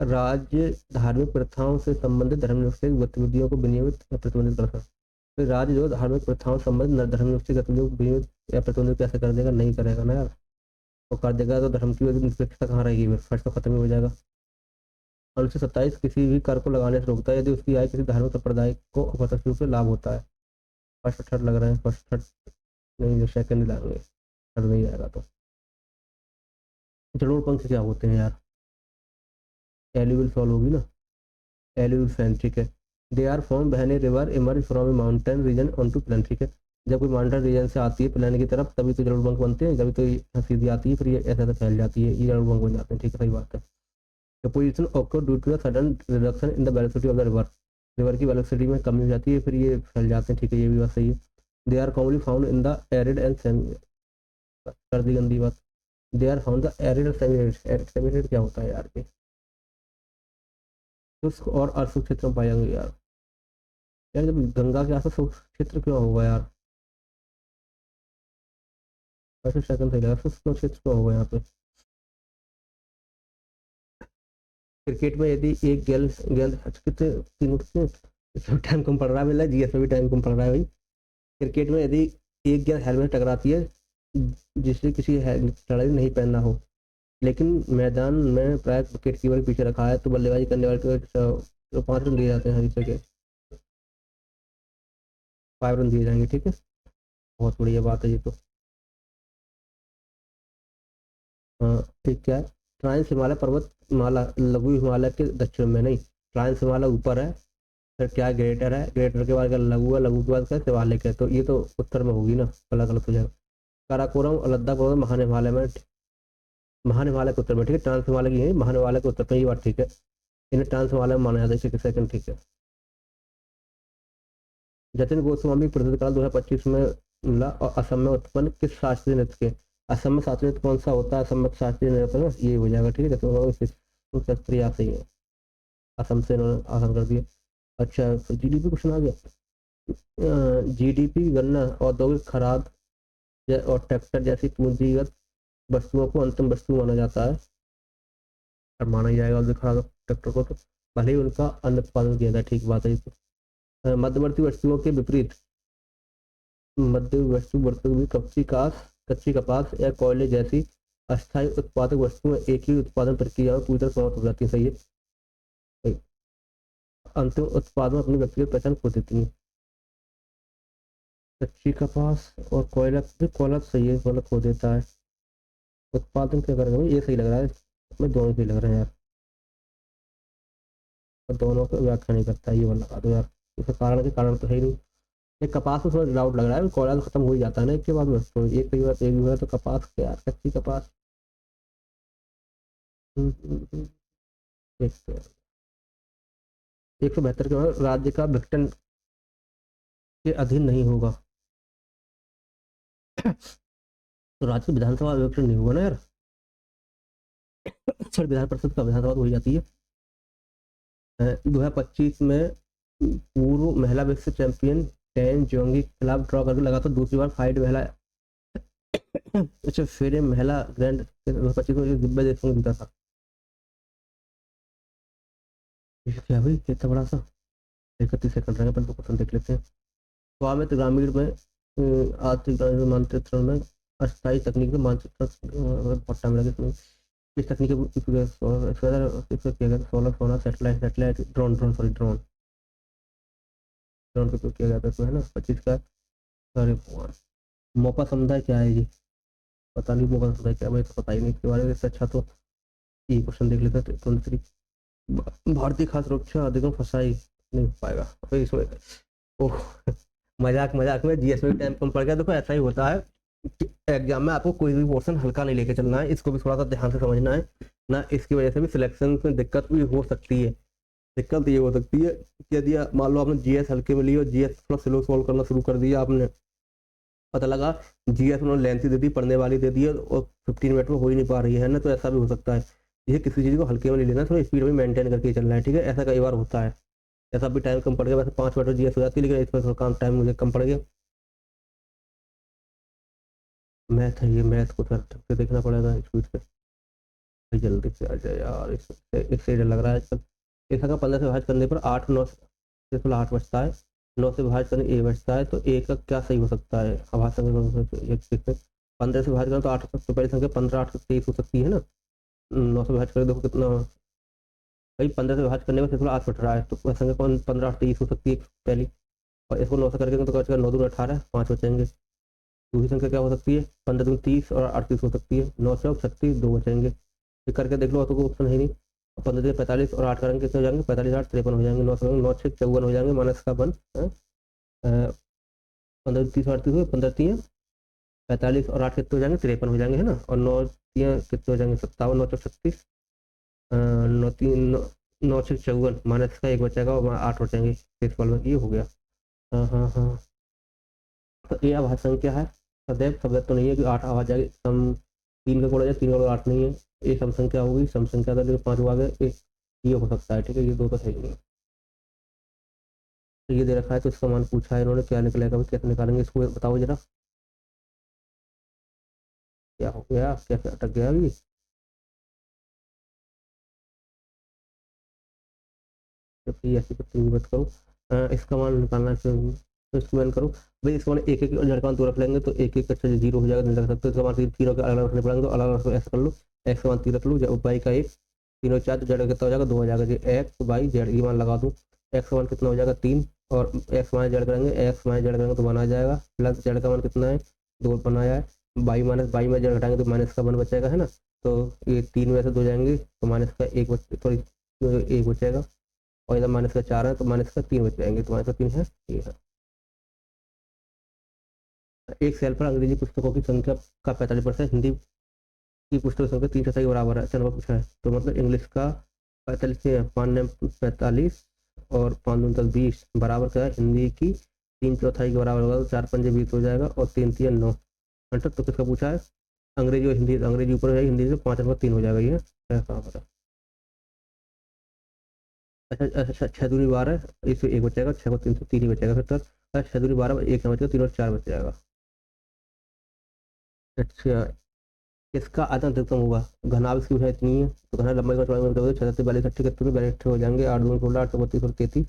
राज्य धार्मिक प्रथाओं से संबंधित धर्मनिरपेक्ष गतिविधियों को विनियमित या प्रतिबंधित कर सकता है। तो राज्य जो धार्मिक प्रथाओं से संबंधित धर्मनिरपेक्ष गतिविधियों को विनियमित या प्रतिबंधित कैसे कर देगा, नहीं करेगा ना यार। तो कर देगा तो धर्म की निरपेक्षता कहाँ रहेगी, फिर फर्स्ट तो खत्म ही हो जाएगा। अनुच्छेद 27 किसी भी कर को लगाने से रोकता है यदि उसकी आय किसी धार्मिक संप्रदाय को अप्रत्यक्ष रूप से लाभ होता है। फर्स्ट थर्ड लग रहे हैं, फर्स्ट थर्ड नहीं, जो सेकंड ही लगाएंगे, थर्ड नहीं आएगा तो। जरूर पंख क्या होते हैं यार, एल्यूवियल सॉल्व होगी ना, एल्यूवियल फैन, ठीक है। They are form when a river emerge from a mountain region on to plain, ठीक है। जब कोई माउंटेन रीजन से आती है प्लेन की तरफ तभी तो जरूर पंख बनते हैं, तभी तो ये सीधी आती है, फिर ये ऐसे ऐसे फैल जाती है, ये जरूर पंख बन जाते हैं, ठीक है, सही बात है। The position occur due to the sudden reduction in the velocity of the river, river की वेलोसिटी में कमी हो जाती है, फिर ये फैल जाते हैं, ठीक है, ये भी बात सही है। They are commonly found in the arid and semi, कर दी गंदी बात। They are found the arid semi arid, semi arid क्या होता है यार ये, शुष्क और अशुष्क क्षेत्र में पाए जाएंगे यार। यार जब गंगा के आसपास शुष्क क्षेत्र क्यों होगा यार, वैसे सेकंड सही लगा, शुष्क क्षेत्र क्यों होगा यहाँ पे। क्रिकेट में यदि एक गेंद गेंद कितने, 3 इसमें टाइम कम पड़ रहा है, मिला जीएस में भी टाइम कम पड़ रहा है भाई। क्रिकेट में यदि एक गेंद हेलमेट टकराती है जिससे किसी खिलाड़ी नहीं पहनना हो, लेकिन मैदान में प्राय विकेट कीपर के पीछे रखा है, तो बल्लेबाजी करने वाले को 5 रन दिए जाते हैं, हर जगह 5 रन दिए जाएंगे, ठीक है, बहुत बढ़िया बात है ये तो। हाँ ठीक, क्या है? ट्रांस हिमालय पर्वत माला लघु हिमालय के दक्षिण में नहीं, ट्रांस हिमालय ऊपर है, फिर क्या ग्रेटर है, ग्रेटर के बाद क्या लघु है, लघु के बाद क्या शिवालिक है, तो ये तो उत्तर में होगी ना, अलग अलग हो जाएगा। काराकोरम और लद्दाख पर्वत महान हिमालय में, महान हिमालय के उत्तर में, ठीक है, ट्रांस हिमालय की नहीं, महान हिमालय के उत्तर में, ये बात ठीक है, इन्हें ट्रांस हिमालय में माना जाता है, इसे सेकंड ठीक है। जतिन गोस्वामी प्रसिद्ध काल 2025 में मिला और असम में उत्पन्न किस शास्त्रीय नृत्य के, असम में शास्त्रीय नृत्य कौन सा होता है, असम में शास्त्रीय नृत्य ना, ये हो जाएगा, ठीक है, तो शास्त्रीय आते ही है, असम से इन्होंने आसान कर दिया। अच्छा जीडीपी क्वेश्चन आ गया। जीडीपी गन्ना औद्योगिक खराद और ट्रैक्टर जैसी पूंजीगत वस्तुओं को अंतिम वस्तु माना जाता है, और माना ही जाएगा औद्योगिक खराद और ट्रैक्टर को, तो भले ही उनका अन्न उत्पादन किया जाए, ठीक बात है ये तो। मध्यवर्ती वस्तुओं के विपरीत, मध्य वस्तु बरतन भी कच्ची कपास या कोयले जैसी अस्थायी उत्पादक वस्तुएं एक ही उत्पादन प्रक्रिया में पूरी तरह समाप्त हो जाती है, सही है। सही। अंतिम उत्पाद में अपनी व्यक्तिगत पहचान खो देती है। कच्ची कपास और कोयला भी, कोयला तो सही है, कोयला खो देता है। उत्पादन क्या करेगा भाई, ये सही लग रहा है, मैं दोनों सही लग रहे हैं यार, और दोनों को व्याख्या नहीं करता है, ये वाला लगा दो यार। इसका कारण के कारण तो है ही नहीं। एक कपास में थोड़ा डाउट लग रहा है, कोयला तो खत्म हो ही जाता है ना एक के बाद में, तो एक कई बार एक भी हुआ तो कपास क्या यार, कच्ची कपास। एक 172 के बाद राज्य का विघटन के अधीन नहीं होगा। तो राज्य की विधानसभा विघटन नहीं होगा ना यार, सर विधान परिषद का विधानसभा तो हो ही जाती है। 2025 में पूर्व महिला विश्व चैंपियन टेन जोंगी के खिलाफ ड्रॉ करके लगातार दूसरी बार फाइट महिला अच्छा फेरे महिला ग्रैंड 2025 में दिव्य देशों ने जीता था। ये क्या भाई, कितना बड़ा सा, 31 सेकंड रहेगा, अपन तो क्वेश्चन देख लेते हैं। स्वामित्व ग्रामीण में आर्थिक मानचित्रण में अस्थायी तकनीक में मानचित्रण बहुत टाइम लगे इसमें। इस तकनीक के किया गया सोलर सोना satellite satellite drone drone sorry drone drone का उपयोग किया गया था इसमें, है ना। 25 का, अरे भगवान, मोपा समुदाय क्या है जी, पता नहीं मोपा समुदाय क्या है, मुझे तो पता ही नहीं इसके बारे में। इससे अच्छा तो ये क्वेश्चन देख लेते हैं। 23 भारतीय खाद्य सुरक्षा अधिनियम फंसाई नहीं हो पाएगा फिर इसमें। ओह मजाक मजाक में जीएस में टाइम कम पड़ गया। देखो ऐसा ही होता है कि एग्जाम में आपको कोई भी पोर्शन हल्का नहीं लेके चलना है, इसको भी थोड़ा सा ध्यान से समझना है ना। इसकी वजह से भी सिलेक्शन में दिक्कत भी हो सकती है। दिक्कत ये हो सकती है कि यदि मान लो आपने जीएस हल्के में ली और जीएस थोड़ा स्लो सॉल्व करना शुरू कर दिया आपने, पता लगा जीएस उन्होंने लेंथी दे दी, पढ़ने वाली दे दी है और 15 मिनट में हो ही नहीं पा रही है ना, तो ऐसा भी हो सकता है। ये किसी चीज़ को हल्के में नहीं लेना, थोड़ा स्पीड में मेंटेन करके चलना है, ठीक है। ऐसा कई बार होता है, ऐसा भी टाइम कम पड़ गया, वैसे 5 मिनट में जीएस हो जाती है, लेकिन इसमें थोड़ा काम टाइम मुझे कम पड़ गया। मैथ है ये, मैथ को थोड़ा ढंग से देखना पड़ेगा स्पीड से। भाई जल्दी से आ जाए यार, इससे लग रहा है आजकल। एक का 15 से विभाजित करने पर 8 9 से 8 बचता है, 9 से विभाजित करने ए बचता है, तो ए का क्या सही हो सकता है। आवाज संख्या 15 से विभाजित करें तो 8 सबसे पहली संख्या 15 8 23 हो सकती है ना। 9 से विभाजित करें देखो कितना भाई, 15 से विभाजित करने में 8 बच रहा है, तो संख्या कौन 15 8 23 हो सकती है पहली। और इसको 9 से करके तो बचेगा 9 2 18 5 बचेंगे। दूसरी संख्या क्या हो सकती है, 15 दूनी 30 और 38 हो सकती है, 9 से 36 2 बचेंगे। फिर करके देख लो, तो कोई ऑप्शन है नहीं। 15 से 45 और 8 करेंगे कितने हो जाएंगे, 45 8 53 हो जाएंगे, 9 से 9 6 54 हो जाएंगे, माइनस का 1 15 30 38 हुए, 15 3 45 और 8 कितने हो जाएंगे 53 हो जाएंगे, है ना। और 9 3 कितने हो जाएंगे 57 9 36 9 3 9 6 54, माइनस का 1 बचेगा और 8 बचेंगे इस वाले में, ये हो गया। हाँ हाँ हाँ, तो ये आवाज संख्या है सदैव शब्द तो नहीं है कि 8 आवाज जाएगी, सम 3 का कोड़ा जाए 3 का 8 नहीं है, ये सम संख्या होगी, सम संख्या का 5 आ गए, एक ये हो सकता है, ठीक है। ये दो तो सही नहीं है। तो ये दे रखा है, तो इसका मान पूछा है इन्होंने, क्या निकलेगा, कैसे निकालेंगे इसको बताओ जरा। क्या हो गया, कैसे अटक गया अभी। तो फिर ऐसी कुछ मत करो, इसका मान निकालना है तो इसको मान करो भाई। इसका मान एक एक झटकान दो रख लेंगे तो एक एक अच्छा 0 हो जाएगा, नहीं रख सकते। इसका मान तीनों के अलग रखने पड़ेंगे, तो अलग ऐसा कर लो। एक्स का मान 3 रख लो, जब वाई का 1 तीनों 4 तो जेड कितना हो जाएगा 2 हो जाएगा जी। एक्स वाई जेड ये मान लगा दूँ, एक्स का मान कितना हो जाएगा 3, और एक्स माइनस जेड करेंगे, एक्स माइनस जेड करेंगे तो 1 आ जाएगा, प्लस जेड का मान कितना है 2 बनाया है, बाई में जेड घटाएंगे तो माइनस का 1 बचेगा, है ना। तो ये 3 में से 2 जाएंगे तो माइनस का 1 सॉरी 1 बचेगा, और इधर माइनस का 4 है तो माइनस का 3 बच जाएंगे, तो माइनस का 3 है ये है। एक सेल पर अंग्रेजी पुस्तकों की संख्या का 45%, हिंदी की पुस्तकों की संख्या 3/4 के बराबर है, ऐसा नंबर पूछा है। तो मतलब इंग्लिश का 45 5 45 और 5 दूनी 20 बराबर क्या है, हिंदी की 3/4 के बराबर होगा, तो 4 पंजे 20 हो जाएगा, और 3 3 9 घंटा। तो किसका पूछा है, अंग्रेजी और हिंदी, अंग्रेजी ऊपर है, हिंदी से 5 नंबर 3 हो जाएगा, ये कहाँ पर है। अच्छा अच्छा 6 दूनी 12 है, इससे 1 बचेगा, 6 को 3 से 3 ही बचेगा फिर तो। 6 दूनी 12 1 बचेगा, 3 और 4 बच जाएगा। अच्छा, इसका आयतन अधिकतम होगा, घनाभ इसकी ऊंचाई इतनी है, तो घना लंबाई का चौड़ाई में बताओ, 36 42 38 इकहत्तर 42 हो जाएंगे, 8 2 16 8 32 और 33,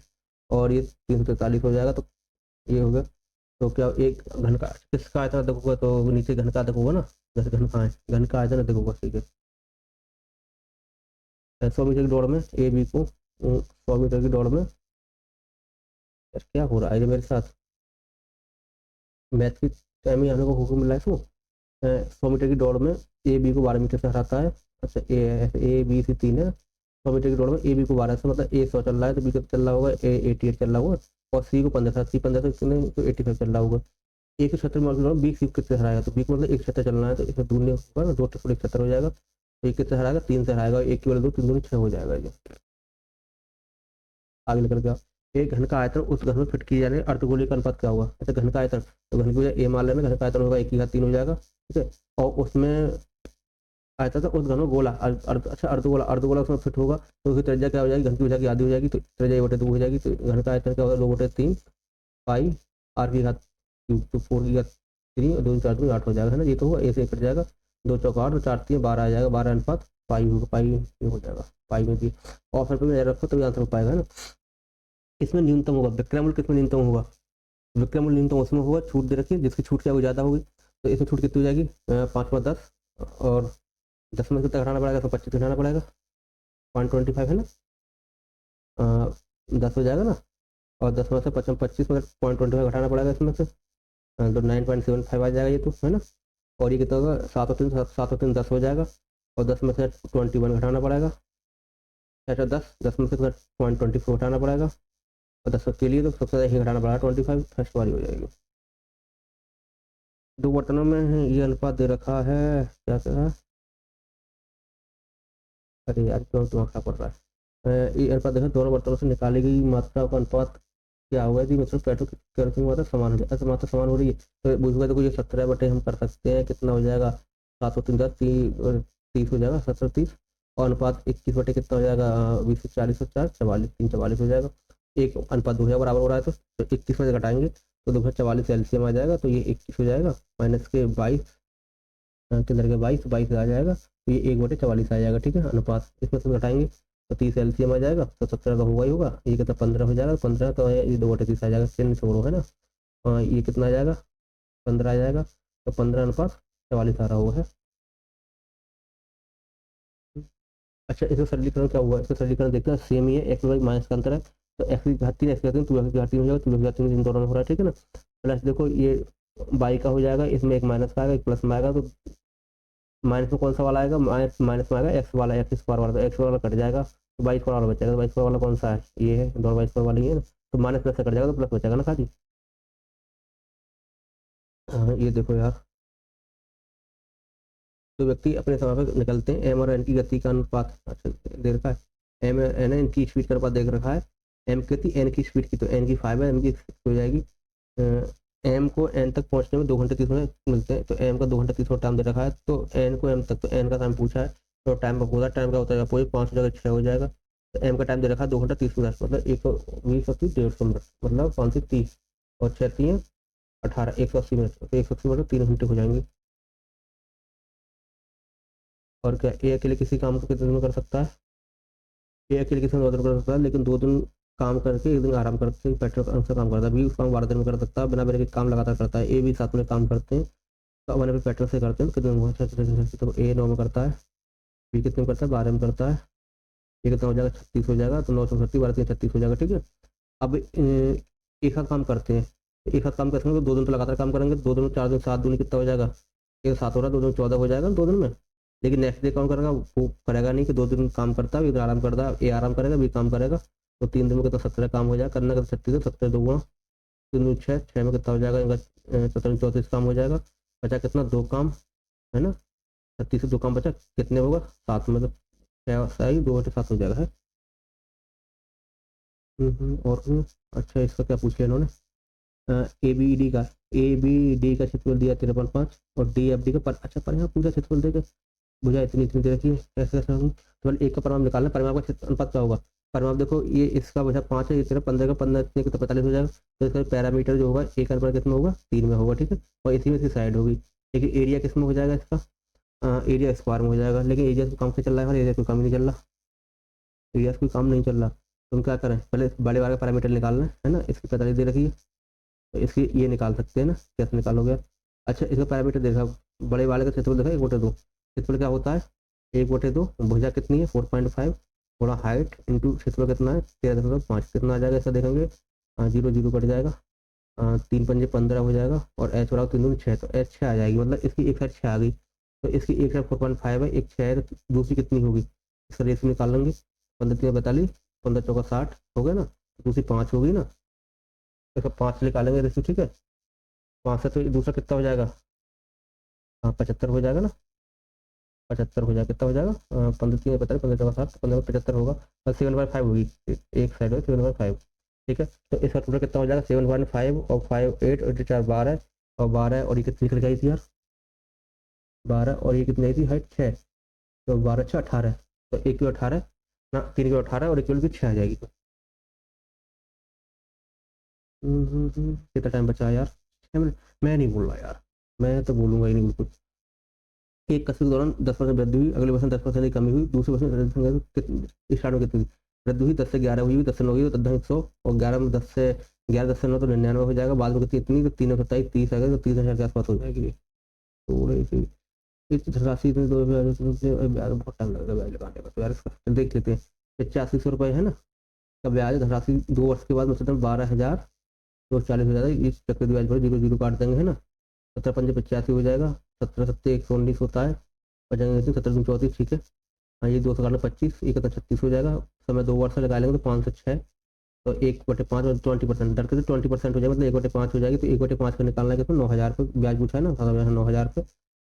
और ये 343 हो जाएगा, तो ये हो गया। तो क्या एक घन का किसका आयतन अधिक होगा, तो नीचे घन का अधिक होगा ना, जैसे घन कहाँ है, घन का आयतन देखो बस, ठीक है। 100 मीटर की दौड़ में ए बी को 100 मीटर की दौड़ में, यार क्या हो रहा है ये मेरे साथ, मैथ की टाइम में आने को हुक्म मिला है इसको। 100 मीटर की दौड़ में ए बी को 12 मीटर से हराता है। अच्छा ए बी सी तीन है, 100 मीटर की दौड़ में ए बी को 12 से, मतलब ए 100 चल रहा है तो बी का चल रहा होगा ए 88 चल रहा होगा, और सी को 15 सी 15 से कितने तो 85 चल रहा होगा। एक क्षेत्र में दौड़ बी सी कितने हराएगा, तो बी को मतलब एक क्षेत्र चलना है तो इसमें दूर होगा ना, 2 एक क्षेत्र हो जाएगा। तो एक कितने हराएगा, 3 से हराएगा, एक की वाले 2, 3 दूनी 6 हो जाएगा ये। आगे लेकर के आओ। एक घन का आयतन उस घन में फिट की जाने अर्धगोलीय का अनुपात क्या होगा। अच्छा घन का आयतन, तो घन की वजह ए मान लेना, घन का आयतन होगा 1/3 हो जाएगा, ठीक है। और उसमें आयतन था उस घन में गोला अच्छा अर्धगोला, अर्धगोला उसमें फिट होगा तो उसकी त्रिज्या क्या हो जाएगी, घन की वजह की आधी हो जाएगी, तो त्रिज्या 1/2 हो जाएगी। तो घन का आयतन क्या होगा, 2/3 पाई आर की घात क्यूब, तो 4 की घात 3 और 2 4 2 8 हो जाएगा, है ना। ये तो हुआ, ए से कट जाएगा, 2 चौका 8 तो 4 3 12 आ जाएगा, 12 अनुपात पाई होगा, पाई ये हो जाएगा, पाई में भी ऑप्शन पे रखो तभी आंसर हो पाएगा, है ना। इसमें न्यूनतम होगा विक्रमूल, किसमें न्यूनतम होगा, विक्रमूल न्यूनतम उसमें होगा, छूट दे रखी है जिसकी छूट क्या वो ज़्यादा होगी। तो इसमें छूट कितनी हो जाएगी, 5/10, और 10 में कितना घटाना पड़ेगा, तो 25 घटाना पड़ेगा, 0.25 है ना, 10 हो जाएगा ना, और 10 में से 25 में 0.25 घटाना पड़ेगा इसमें से, तो 9.75 आ जाएगा ये तो, है ना। और ये कितना होगा, 7 और 3 10 हो जाएगा, और 10 में से 21 घटाना पड़ेगा, अच्छा 10 में से 0.24 घटाना पड़ेगा, और 10 के लिए तो सबसे ज़्यादा ही घटाना पड़ेगा 25, फर्स्ट वाली हो जाएगी। दो बर्तनों में ये अनुपात दे रखा है, क्या कह रहा है, अरे यार क्यों दिमाग खराब पड़ रहा है। ये अनुपात देखो, दोनों बर्तनों से निकाली गई मात्रा का अनुपात क्या हुआ है, मतलब पेट्रोल केरोसिन की मात्रा समान हो जाए, अच्छा मात्रा समान हो रही है तो बुझ तो ये 17 हम कर सकते हैं, कितना हो जाएगा, 7 3 10 30 हो जाएगा, 17 30, और अनुपात 21 कितना हो जाएगा, 20 40 और 4 44 3 44 हो जाएगा। एक अनुपात 2000 बराबर हो रहा है तो 21 में से घटाएंगे तो 244 एलसीएम आ जाएगा, तो ये 21 हो जाएगा, माइनस के 22 के अंदर के 22 आ जाएगा, तो ये 1/44 आ जाएगा, ठीक है। अनुपात इसमें से घटाएंगे तो 30 एलसीएम आ जाएगा, तो 17 का होगा ही होगा, ये कितना 15 हो जाएगा, 15 तो ये 2/30 आ जाएगा, चिन्ह छोड़ो, है ना। ये कितना आ जाएगा, 15 आ जाएगा, तो 15:44 आ रहा हुआ है। अच्छा इसका सरलीकरण क्या हुआ, इसका सरलीकरण देखना सेम ही है, एक्स वाई माइनस का अंतर है, तो एक्स की घात 3 एक्स की घात 3 टू एक्स की घात 3 हो जाएगा, टू एक्स की घात 3 इन दोनों में हो रहा है, ठीक है ना। प्लस देखो ये बाई का हो जाएगा, इसमें एक माइनस का आएगा, एक प्लस में आएगा, तो माइनस में कौन सा वाला आएगा, माइनस माइनस में आएगा एक्स वाला, एक्स स्क्वायर वाला, तो एक्स वाला कट जाएगा, तो बाई स्क्वायर वाला बचेगा, तो बाई स्क्वायर वाला कौन सा है, ये है, दोनों बाई स्क्वायर वाले ही है ना, तो माइनस प्लस से कट जाएगा तो प्लस बचेगा ना खाली। हाँ ये देखो यार, तो व्यक्ति अपने समय पर निकलते हैं, एम और एन की गति का अनुपात अच्छा दे रखा है, एम एन एन की स्पीड का अनुपात देख रखा है, एम की गति एन की स्पीड की, तो एन की 5 है, एम की 6 हो जाएगी। एम को एन तक पहुंचने में 2 घंटे 30 मिनट मिलते हैं, तो एम का 2 घंटे 30 मिनट टाइम दे रखा है, तो एन को एम तक, तो एन का टाइम पूछा है, तो टाइम का पूरा टाइम का होता है पूरी 5 जगह 6 हो जाएगा, तो एम का टाइम दे रखा है 2 घंटा 30 मिनट, मतलब 120 180 150 मिनट, मतलब 530 और 6 3 18 180 मिनट, तो 180 मिनट 3 घंटे हो जाएंगे। और क्या ए अकेले किसी काम को कितने दिन में कर सकता है, ए अकेले किसी दिन 2 दिन कर सकता है, लेकिन 2 दिन काम करके 1 दिन आराम करके पेट्रोल का अनुसार काम करता है, बी उस काम 12 दिन में कर सकता है, बिना ब्रेक के काम लगातार करता है, ए भी साथ में काम करते हैं, तो वन पे पेट्रोल से करते हैं, कितने में हुआ, तो ए 9 में करता है, बी कितने में करता है 12 में करता है, ये कितना हो जाएगा 36 हो जाएगा, तो 9 36 12 3 36 हो जाएगा, ठीक है। अब एक साथ काम करते हैं, एक साथ काम करते हैं तो 2 दिन तो लगातार काम करेंगे, 2 दिन 4 दिन 7 दूनी कितना हो जाएगा, एक 7 हो रहा है, 2 दिन 14 हो जाएगा 2 दिन में, लेकिन नेक्स्ट डे कौन करेगा, वो करेगा नहीं कि 2 दिन काम करता है, एक दिन आराम करता है, ए आराम करेगा बी काम करेगा, तो 3 दिन में कितना 17 काम हो जाएगा, करना का 36 है, 17 2 गुणा 3 दूनी 6, 6 में कितना हो जाएगा इनका 17 34 काम हो जाएगा, बचा कितना 2 काम, है ना, 36 से 2 काम बचा, कितने होगा 7 में, तो 6 2/7 हो जाएगा है। और अच्छा इसका क्या पूछा इन्होंने, ए बी डी का, ए बी डी का क्षेत्रफल दिया 13.5 और डी एफ डी का अच्छा पर यहाँ पूरा क्षेत्रफल देकर भुजा इतनी इतनी दे रखी है, कैसे कैसे होगी, तो एक का परिमाप निकालना, परिमाप का क्षेत्र अनुपात क्या होगा, परिमाप देखो ये इसका भुजा 5 है, ये तेरा 15 का 15 इतने का तो 45 हो जाएगा, तो इसका पैरामीटर जो होगा एक अनुपात कितना होगा 3 में होगा, ठीक है, और इसी में इसकी साइड होगी, लेकिन एरिया किस में हो जाएगा इसका, एरिया स्क्वायर में हो जाएगा, लेकिन एरिया काम से चल रहा है हमारे, एरिया कोई काम नहीं चल रहा, एरिया कोई काम नहीं चल रहा, तो हम क्या करें, पहले बड़े वाले का पैरामीटर निकालना है ना, इसकी 45 दे रखी है, तो इसकी ये निकाल सकते हैं ना, कैसे निकालोगे, अच्छा, इसका पैरामीटर देखा, बड़े वाले का क्षेत्रफल देखा 1/2, क्षेत्रफल क्या होता है 1/2, भुजा कितनी है 4.5, थोड़ा हाइट इंटू क्षेत्रफल कितना है 13.5, कितना आ जाएगा इसका देखेंगे, 0 0 कट जाएगा, 3×5 = 15 हो जाएगा, और एच बढ़ाओ 3×2 = 6, तो एच 6 आ जाएगी, मतलब इसकी एक साइड 6 आ गई, तो इसकी एक साइड 4.5 है, एक 6 है, तो दूसरी कितनी होगी, इसका रेशियो निकाल लेंगे, 15×3 = 42, 15×4 = 60 हो गया ना, तो दूसरी 5 होगी ना, इसका 5 निकालेंगे रेशियो, ठीक है, 5 से तो दूसरा कितना हो जाएगा, हाँ 75 हो जाएगा ना, 75 हो जाएगा, कितना हो जाएगा 15×3 = 45, 15×4 = 60, 15×75 होगा, और 7/5 होगी, एक साइड है 7/5, ठीक है, तो इसका टोटल कितना हो जाएगा 7/5 और 5 8 और 4 12, और 12 और ये कितनी निकल गई थी यार, 12 और ये कितनी आई थी हाइट 6, तो 12 6 18, तो 1 की 18 ना, 3 की 18 और 1 की 6 आ जाएगी। कितना टाइम बचा यार, 6 मिनट, मैं नहीं बोल रहा यार, मैं तो बोलूंगा ही नहीं बिल्कुल। एक कसरत के दौरान 10% वृद्धि हुई, अगले वर्ष 10% की कमी हुई, दूसरे वर्ष स्टार्ट में कितनी वृद्धि हुई, 10 से 11 हुई, 10 से 9 हुई तो 10 और 11 में 10 से 9 तो 99 हो जाएगा, बाद में कितनी इतनी तो 3 30 आ गई, तो 30,000 के आसपास हो जाएगी, थोड़ी सी इस राशि में 2000 बहुत टाइम लगेगा ब्याज लगाने में, तो यार इसका देख लेते हैं, 8500 रुपये है ना, का ब्याज धनराशि 2 वर्ष के बाद मतलब 12,240 हो जाएगा, इस चक्रवृद्धि ब्याज पर 0 0 काट देंगे है ना, 17×5 = 85 हो जाएगा, 17×7 = 119 होता है, बचेंगे 17×3 = 34, ठीक है, हाँ ये 2 से 25, 1 36 हो जाएगा, समय 2 वर्ष लगा लेंगे तो 506, तो 1/5 और 20% डर के 20% हो जाएगा, मतलब 1/5 हो जाएगी, तो 1/5 का निकालना है, कितना 9,000 पे ब्याज पूछा है ना, 9,000 पे,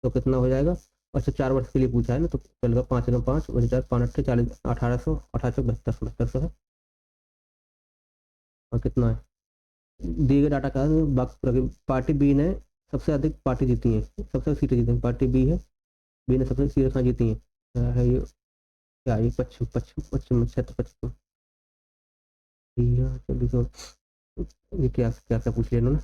तो कितना हो जाएगा, अच्छा 4 वर्ष के लिए पूछा है ना, तो चलेगा 5×5 = 4 5 8 40 1800 1872 है, और कितना है दिए गए डाटा का पार्टी बी ने सबसे अधिक पार्टी जीती है, सबसे सीटें जीती हैं, पार्टी बी है, बी ने सबसे सीटें कहाँ जीती हैं, क्या है ये, क्या ये पश्चिम पश्चिम पश्चिम क्षेत्र पश्चिम, चलिए तो ये क्या क्या क्या पूछ लिया इन्होंने,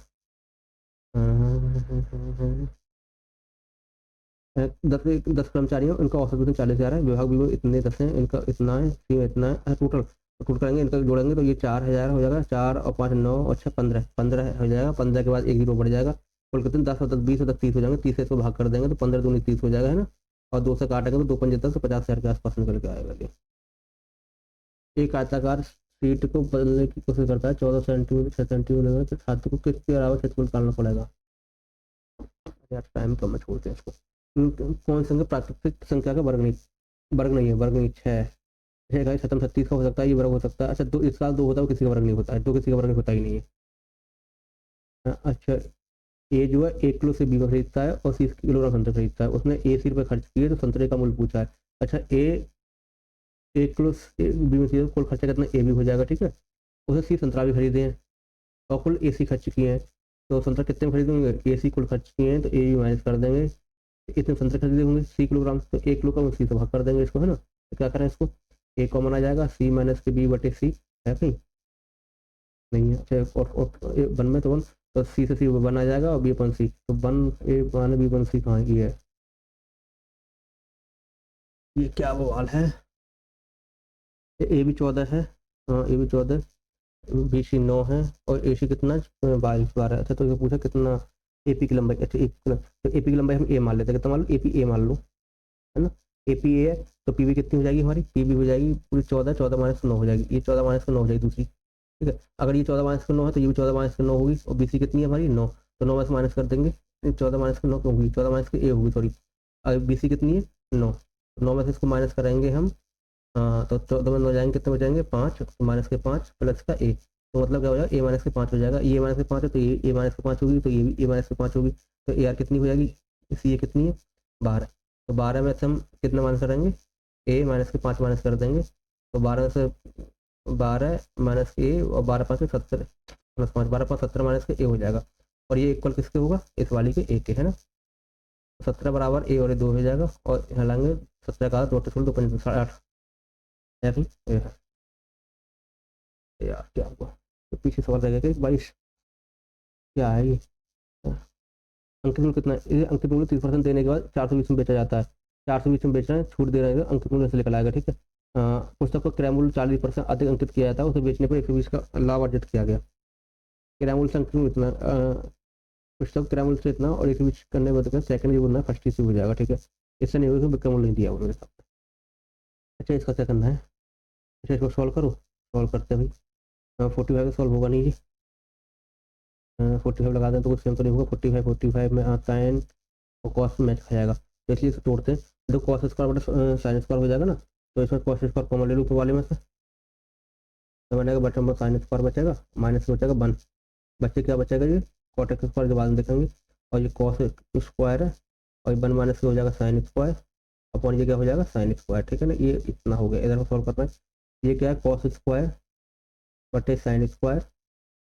10 कर्मचारियों इनका औसत वेतन 40,000 है, विभाग बी में इतने 10 हैं, इनका इतना है, सी में इतना है, टोटल तो टोटल करेंगे इनका जोड़ेंगे तो ये 4,000 हो जाएगा, 4 और 5 9 और 6 15 15 हो जाएगा, 15 के बाद 1 0 बढ़ जाएगा, कुल कितने 10 और 10 20 और 10 30 हो जाएंगे, 30 से इसको भाग कर देंगे तो 15 दूनी 30 हो जाएगा है ना, और 2 से काटेंगे तो 2×5 = 10, तो 50,000 के आसपास निकल के आएगा ये। एक आयताकार सीट को बदलने की कोशिश करता है, 14 सेंटीमीटर 6 सेंटीमीटर, तो छात्र को किसके बराबर क्षेत्रफल निकालना पड़ेगा, यार टाइम कम है, छोड़ते हैं इसको। कौन संख्या प्राकृतिक संख्या का वर्ग नहीं है, वर्ग नहीं 6 है, 36 का हो सकता है, ये वर्ग हो सकता है, अच्छा दो इस साल 2 होता है, किसी का वर्ग नहीं होता है, 2 किसी का वर्ग होता ही नहीं है, अच्छा ए जो है 1 किलो से बी में खरीदता है और 30 किलोग्राम संतरे खरीदता है, उसने 80 रुपये खर्च किए तो संतरे का मूल्य पूछा है, अच्छा ए 1 किलो बी में खरीदा, कुल खर्चा कितना ए भी हो जाएगा, ठीक है, उसने 30 संतरा भी खरीदे हैं और कुल ए सी खर्च किए हैं, तो संतरा कितने में खरीदेंगे, ए सी कुल खर्च किए हैं तो ए भी माइनस कर देंगे, इतने संतरे खरीदे होंगे 30 किलोग्राम, तो 1 किलो का सी से भाग कर देंगे इसको है ना, तो क्या करें इसको, ए कॉमन आ जाएगा, सी माइनस के बी बटे सी है कहीं नहीं है, अच्छा और वन में तो वन, तो सी से सी वन आ जाएगा और बी अपन सी, तो वन ए वन बी वन सी कहाँ है, ये क्या बवाल है, ए भी 14 है, हाँ ए भी 14, बी सी 9 है, और ए सी कितना 22 12, अच्छा तो ये पूछा कितना ए पी की लंबाई, अच्छा तो ए पी की लंबाई हम ए मान लेते हैं, कितना मान लो ए पी ए मान लो है ना, ए पी ए है, तो पी बी कितनी हो जाएगी हमारी, पी बी हो जाएगी पूरी 14 14 - 9 हो जाएगी, ये 14 - 9 हो जाएगी दूसरी, ठीक है, अगर ये 14 - 9 है तो ये भी 14 - 9 होगी, और बी सी कितनी है हमारी 9, तो 9 में से माइनस कर देंगे, 14 - 9 क्यों होगी, 14 - ए होगी सॉरी, अगर बी सी कितनी है 9, 9 में से इसको माइनस करेंगे हम, हाँ तो 14 में 9 जाएंगे कितने बचेंगे 5, माइनस के 5 प्लस का ए, तो मतलब क्या हो जाएगा ए - के 5 हो जाएगा, ये -5 है तो ये ए - के 5 होगी, तो ये भी ए - के 5 होगी, तो ए आर कितनी हो जाएगी, इसी ये कितनी है 12, तो 12 में से हम कितना माइनस करेंगे ए -के 5 माइनस कर देंगे, तो 12 में से 12 माइनस के ए और 12 5 70 प्लस 5 12 5 70 माइनस के ए हो जाएगा, और ये इक्वल किसके होगा इस वाली के ए के है ना, 17 बराबर ए और ए 2 हो जाएगा, और यहाँ लाएंगे 17 का 2 16 2 5 8 है भाई यार क्या हुआ, तो पीछे सवाल रहेगा कि 22 क्या है ये, अंकित मूल्य कितना है, ये अंकित मूल्य 30% देने के बाद 420 में बेचा जाता है, 420 में बेच रहे हैं, छूट दे रहे हैं, अंकित मूल्य से निकल आएगा, ठीक है, पुस्तक को क्रय मूल्य 40% अधिक अंकित किया जाता है, उसे बेचने पर 120 का लाभ अर्जित किया गया, क्रय मूल्य से अंकित मूल्य इतना कुछ तो तेरा मूल से इतना और एक बीच करने में तो सेकंड भी बोलना है, फर्स्ट से हो जाएगा, ठीक है। इससे नहीं होगा, विक्रम नहीं दिया मेरे साथ। अच्छा इसका क्या करना है, अच्छा इसको सॉल्व करो, सॉल्व करते हैं भाई। 45 सॉल्व होगा नहीं जी, 45 लगा दें तो कुछ सेम तो नहीं होगा। 45 में आता है और कॉस मैच खाएगा, तो इसलिए इसे तोड़ते हैं। तो कॉस स्क्वायर बटे साइन स्क्वायर हो जाएगा ना, तो इसमें कॉस स्क्वायर कॉमन ले लूँ ऊपर वाले में से, तो बनेगा बटन पर साइन स्क्वायर बचेगा, माइनस बचेगा 1, बच्चे क्या बचेगा जी कॉट स्क्वायर के बाद में देखेंगे। और ये कॉस स्क्वायर है, और 1 माइनस हो जाएगा साइन स्क्वायर, अपॉन ये क्या हो जाएगा साइन स्क्वायर, ठीक है ना। ये इतना हो गया, इधर को सॉल्व करना है। ये क्या है कॉस स्क्वायर बटे साइन स्क्वायर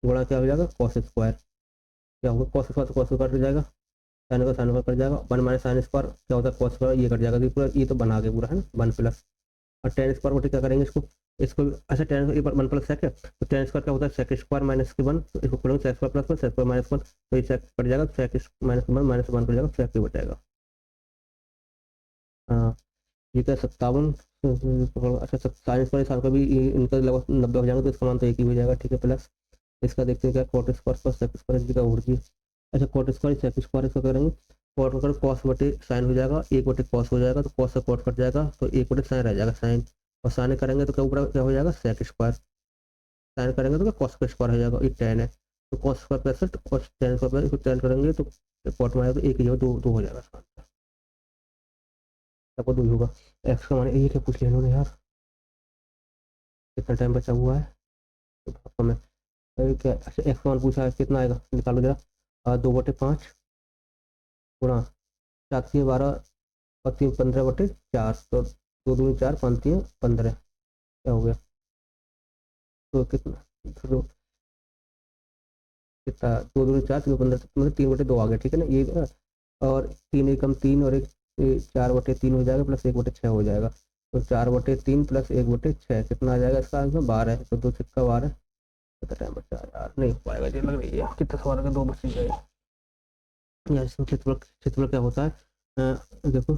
गुणा क्या हो जाएगा कॉस स्क्वायर, क्या होगा कॉस स्क्वायर तो कॉस स्क्वायर कट जाएगा, साइन का साइन स्क्वायर कट जाएगा, 1 माइनस साइन स्क्वायर क्या होता है कॉस स्क्वायर, ये कट जाएगा, तो पूरा ये तो बना के पूरा है ना 1 प्लस। और टेन स्क्वायर बटे क्या करेंगे इसको, इसको अच्छा टेन 1 प्लस सेक है, तो टेन स्क्वायर क्या होता है सेक स्क्वायर माइनस के 1, तो इसको खोलेंगे sec square plus 1 sec square minus 1, तो ये सेक कट जाएगा, सेक माइनस 1 माइनस 1 कट जाएगा, सेक भी बच जाएगा। हाँ ये क्या 57, अच्छा साइन स्क्वायर साल का भी इनका लगभग 90 हो जाएगा, तो इसका मान तो एक ही हो जाएगा, ठीक है। प्लस इसका देखते हैं क्या cot square plus sec square जी का उड़ जी, अच्छा कॉट स्क्वायर सेक स्क्वायर इसका करेंगे, कॉट कर कॉस बटे साइन हो जाएगा, एक बटे कॉस हो जाएगा, तो कॉस से कॉट कट जाएगा, तो एक बटे साइन रह जाएगा साइन, और साइन करेंगे तो क्या ऊपर क्या हो जाएगा सेक स्क्वायर, साइन करेंगे तो क्या कॉस का स्क्वायर हो जाएगा, ये टेन है, तो cos square plus cos tan square plus इसको टेन करेंगे तो कॉट में आएगा, तो एक ही हो दो दो हो जाएगा इसका आंसर, आपको दो ही होगा। एक्स का मान ये क्या पूछ लिया इन्होंने यार, कितना टाइम बचा हुआ है तो आपको मैं क्या, अच्छा एक्स का मान पूछा है कितना आएगा निकालो जरा, 2/5 गुणा 7×12 और 3 15/4, तो 2×2 = 4 5×3 = 15, क्या हो गया, तो कितना तो कितना 2×2 = 4 3×15 मतलब 3/2 आ गया, ठीक है ना ये और 3 × 1 = 3 और एक 4/3 हो जाएगा प्लस 1/6 हो जाएगा, तो 4/3 प्लस 1/6 कितना आ जाएगा इसका आंसर 12 है, तो 2 × 6 = 12, कितना टाइम बचा यार, नहीं हो पाएगा जी लग रही है, कितना सवाल का 2 बच जाएगा यार। इसमें क्षेत्रफल क्षेत्रफल क्या होता है, देखो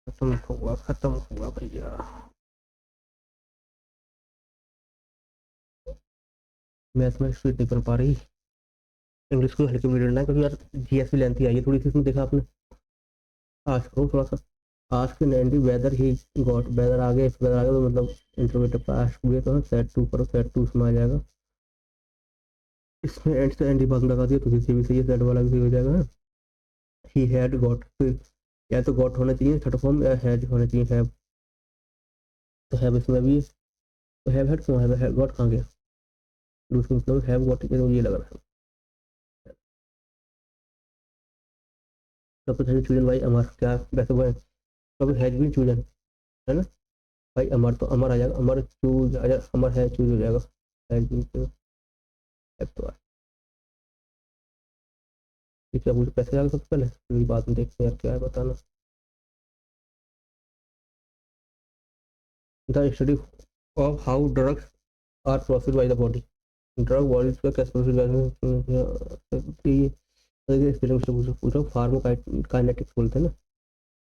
खत्म हुआ भैया, मैथ में स्पीड नहीं बन पा रही, इंग्लिश को हल्की वीडियो लेना है क्योंकि यार जीएस भी लेंथी आई है थोड़ी सी, इसमें देखा आपने, आज करो थोड़ा सा। आज के 90 वेदर ही गॉट, वेदर आगे तो मतलब इंटरमीडिएट पास हुए तो सेट 2 करो, सेट 2 उसमें आ जाएगा, इसमें एंड से एंड ही भाग लगा दिया तो किसी भी सही है, सेट वाला भी सही हो जाएगा ना। ही हैड गॉट, या तो गॉट होना चाहिए थर्ड फॉर्म या हैड होना चाहिए हैव, तो हैव इसमें भी, तो हैव हैड क्यों है गॉट कहाँ गया, दूसरा मतलब हैव गॉट ये लग रहा है। सब कुछ चूजन भाई अमर क्या वैसे वो है, सब हैज बीन चूजन है ना भाई, अमर तो अमर आ जाएगा, अमर चूज आ जाएगा, अमर है चूज हो जाएगा, हैज बीन चूज, तो ठीक है मुझे पैसे आगे सबसे पहले फिर बाद में देखते हैं यार क्या है बताना। The study of how drugs are processed by the body, drug bodies का कैसे प्रोसेस स्पेलिंग से पूछो, फार्माकाइनेटिक्स बोलते हैं ना,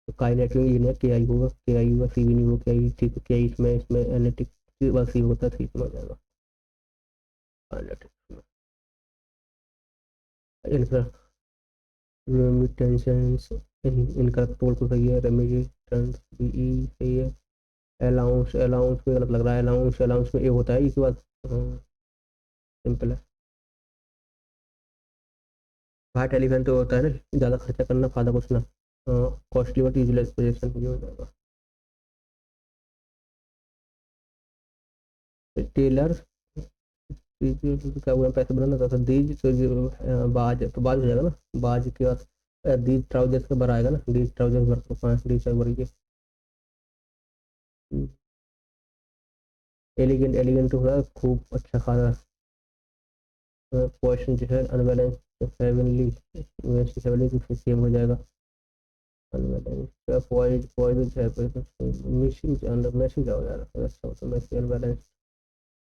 तो काइनेटिक ये नहीं के आई होगा, के आई होगा, सी भी नहीं होगा, के आई ठीक है, के आई इसमें इसमें एनेटिक बस सी होता है, सी इसमें आ जाएगा काइनेटिक्स में। रेमिटेंस इनका टोल तो सही है, रेमिटेंस भी सही है, अलाउंस अलाउंस में गलत लग रहा है, अलाउंस अलाउंस में ए होता है इसके बाद, सिंपल है। हार्ट एलिफेंट तो होता है ना ज़्यादा खर्चा करना फायदा कुछ ना, कॉस्टली बट यूजलेस पोजीशन ये हो जाएगा। टेलर क्या हुआ पैसे बनाना था, दीज तो बाज तो बाज हो जाएगा ना, बाज के बाद दीज ट्राउजर्स का बर आएगा ना, दीज ट्राउजर्स बर को 5 दीज बर ये एलिगेंट एलिगेंट तो होगा खूब अच्छा खासा, क्वेश्चन जो है अनबैलेंस हेवनली हेवनली तो सेम हो जाएगा, अनबैलेंस पॉइज पॉइज जो है मिशिंग अंडर मैशिंग क्या हो जाएगा, अच्छा होता है मैशिंग अनबैलेंस,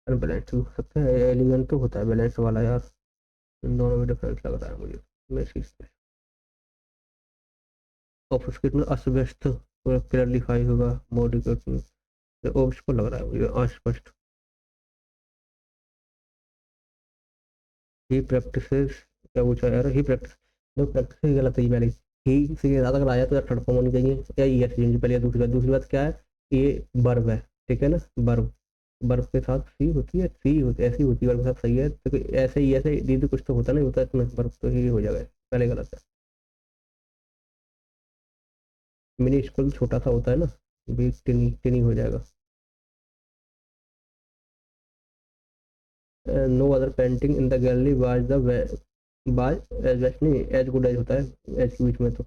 अनबैलेंस हो सकता है, एलिगेंट तो होता है बैलेंस वाला यार, इन दोनों में डिफरेंस लग रहा है मुझे मैशिंग से, ऑफिस कितना अस्त व्यस्त पूरा क्लियरलीफाई होगा बॉडी को, ऑफिस को लग रहा है मुझे अस्पष्ट। ही प्रैक्टिसेस क्या पूछा यार, ही प्रैक्टिस, देखो प्रैक्टिस ही गलत है पहले, ही से ज़्यादा अगर आया तो यार थर्ड फॉर्म होनी चाहिए, या ई एस चेंज पहले, दूसरी बात क्या है, ये वर्ब है, ठीक है ना, वर्ब, वर्ब के साथ सी होती है, सी होती ऐसी होती है वर्ब के साथ, सही है, तो ऐसे ही ऐसे दीदी कुछ तो होता नहीं होता इसमें, वर्ब तो ही हो जाएगा, पहले गलत है। मिनी स्कूल छोटा सा होता है ना, भी टिनी टिनी हो जाएगा। No other painting in the gallery was the बाज एज बेस्ट, नहीं एज गुड एज होता है, एज के बीच में तो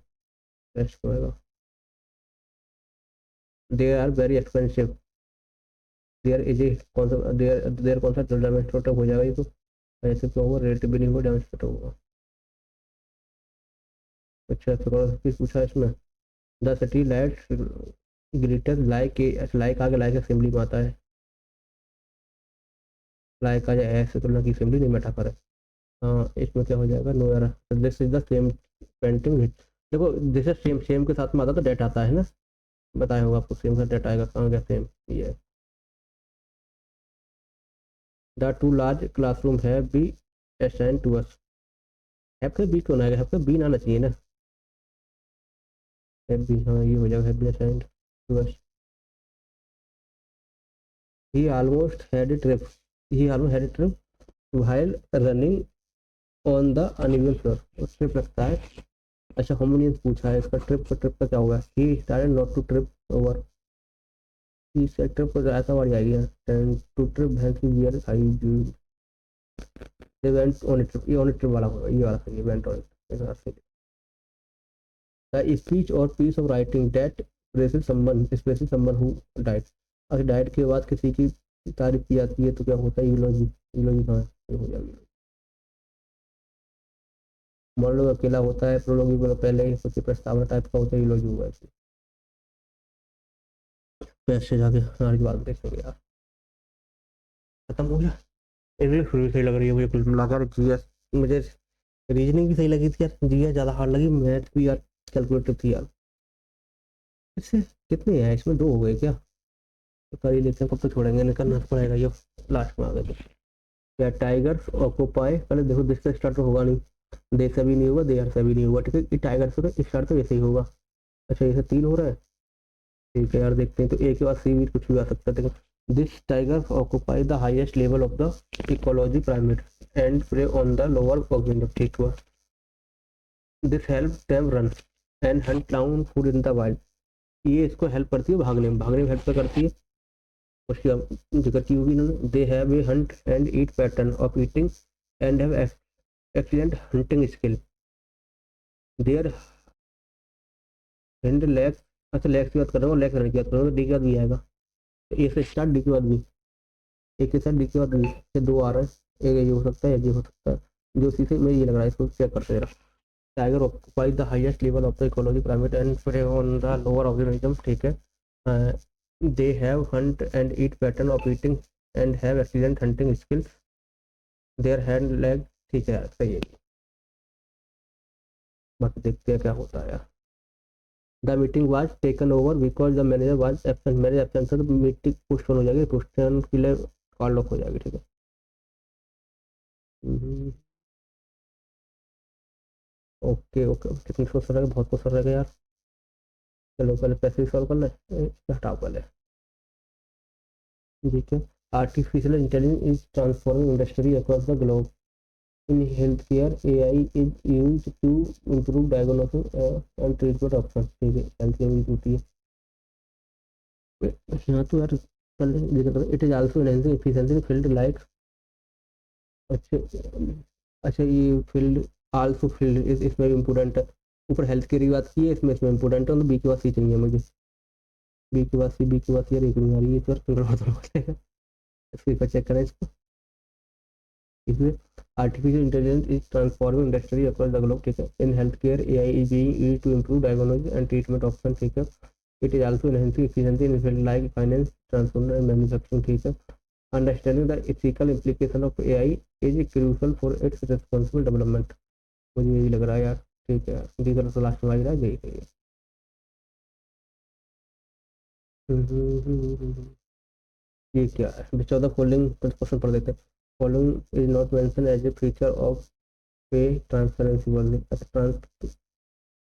बेस्ट होएगा। They are very expensive, there is a कौन सा, देयर कौन सा डेमोन्स्ट्रेटर हो जाएगा ये तो, ऐसे तो होगा, रिलेटिव भी नहीं होगा, डेमोन्स्ट्रेटर होगा। अच्छा फिर पूछा इसमें, the city lights glitter like a, like आगे लाइक असेंबली में आता है, लाइक आ जाए ऐसे तो लगी असेंबली नहीं बैठा कर, हाँ इसमें क्या हो जाएगा, नो यार, this is the same painting, देखो दिस इज सेम, सेम के साथ में आता तो डेट आता है ना, बताया होगा आपको, सेम का डेट आएगा, कहाँ गया सेम, ये द टू लार्ज क्लासरूम है be assign to us, have के बी क्यों ना आएगा, हैव के बी ना आना चाहिए ना, हैव बी, हाँ ये हो जाएगा, have be assign to us. He almost had a trip, he almost had a trip while running on the uneven floor, उस ट्रिप लगता है। अच्छा होमोनियंस पूछा है इसका, ट्रिप का क्या होगा, he started not to trip over, he said trip को ऐसा वाली आएगी, and to trip has to wear high, they went on trip, ये ऑन ट्रिप वाला होगा, ये वाला सही है, went on trip. The speech और piece of writing that present someone, specially someone who died, अगर डाइड के बाद किसी की तारीफ की जाती है तो क्या होता है, यूलॉजी, यूलॉजी कहाँ है, ये हो जाएगी। मोनोलॉग अकेला होता है, प्रोलॉग भी मतलब पहले ही कुछ प्रस्तावना टाइप का होता है, यूलॉजी हुआ है। पैसे जाके आगे की बात देखेंगे यार, खत्म हो गया। इंग्लिश थोड़ी सही लग रही है मुझे, कुल मिलाकर जीएस, मुझे रीजनिंग भी सही लगी थी यार, जीएस ज़्यादा हार्ड लगी, मैथ भी यार कैलकुलेटर थी यार। इससे कितने हैं इसमें, दो हो गए क्या, तो कर ही लेते हैं, कब तक छोड़ेंगे, नहीं करना तो पड़ेगा, ये लास्ट में आ गए तो। क्या टाइगर्स ऑक्यूपाई, पहले देखो दिस से स्टार्ट तो होगा नहीं, दे से भी नहीं होगा, देयर से भी नहीं होगा, ठीक है, ये टाइगर से स्टार्ट तो ऐसे ही होगा। अच्छा ये तीन हो रहा है, ठीक है यार देखते हैं, तो ए के बाद सी भी कुछ भी आ सकता है, देखो this tiger occupy the highest level of the ecology pyramid and prey on the lower organic, ठीक हुआ। This help them run and hunt down food in the wild, ये इसको हेल्प करती है भागने में, भागने में हेल्प करती है, उसकी अब जिक्र की होगी इन्होंने, they have a hunt and eat pattern of eating and have excellent hunting skill, their hind legs, अच्छा लेग्स की बात कर रहा हूँ, लेग्स रन की बात कर रहा हूँ, डी के बाद भी आएगा, ए से स्टार्ट डी के बाद भी, एक के साथ डी के बाद बी, ये दो आ रहे हैं, एक ये हो सकता है, ये हो सकता है, जो सी से मैं ये लग रहा है, इसको चेक करते जरा। Tiger occupy the highest level of the ecology primate and prey on the lower organism, ठीक है, they have hunt and eat pattern of eating and have excellent hunting skill, their hand leg, ठीक है यार सही है, बाकी देखते हैं क्या होता है यार। The meeting was taken over because the manager was absent, manager absent था तो मीटिंग पोस्टपोन हो जाएगी, पोस्टपोन के लिए कॉल ऑफ हो जाएगी, ठीक है। ओके ओके, कितने क्वेश्चन रहेगा, बहुत क्वेश्चन रहेगा यार, चलो पहले पैसे सॉल्व कर ले, हटाओ पहले, ठीक है। Artificial intelligence is transforming industry across the globe, in health care AI is use to improve diagnosis and treatment option, ठीक है, हेल्थ केयर यूज होती है यहाँ तो यार, पहले it is also enhancing efficiency field like, अच्छा, अच्छा ये फील्ड, आल्सो फील्ड इस इसमें इम्पोर्टेंट है, ऊपर हेल्थ केयर की बात की है, इसमें इम्पोर्टेंट है, तो बी के बाद सी चाहिए मुझे, बी के बाद सी, बी के बाद सी यार, एक नहीं आ रही है फिर फिंगर बदलना पड़ेगा, इसको एक बार चेक करें इसको, इसमें artificial intelligence is transforming industry across the globe, ठीक है, in health care AI is being used to improve diagnosis and treatment option, ठीक है, it is also enhancing efficiency in field like finance, transport and manufacturing, ठीक है, understanding the ethical implication of AI is crucial for its responsible development, मुझे यही लग रहा है यार, ठीक है यार, डी कलर तो लास्ट में आ ही रहा है, यही सही है। ये क्या है, which of the following question पढ़ देते हैं, following is not mention as a feature of pay transparency policy, अच्छा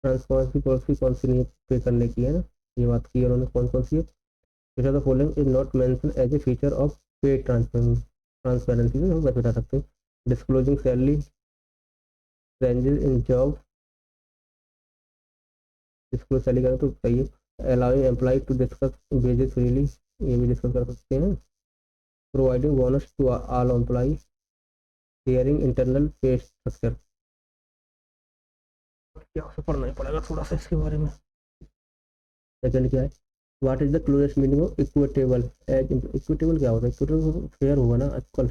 ट्रांसपेरेंसी पॉलिसी कौन सी नहीं है पे करने की, है ना, ये बात की उन्होंने, कौन कौन सी है। Which are the following is not mention as a feature of pay transparency, तो हम बता सकते हैं disclosing salary ranges in job, disclose salary करें तो सही है। Allowing employ to discuss wages freely, ये भी डिस्कस कर सकते हैं। Providing bonus to all employ, sharing internal pay structure, क्या उसे पढ़ना ही पड़ेगा थोड़ा सा इसके बारे में। सेकंड क्या है, what is the closest meaning of equitable as, equitable क्या होता है, इक्विटेबल फेयर होगा ना आजकल,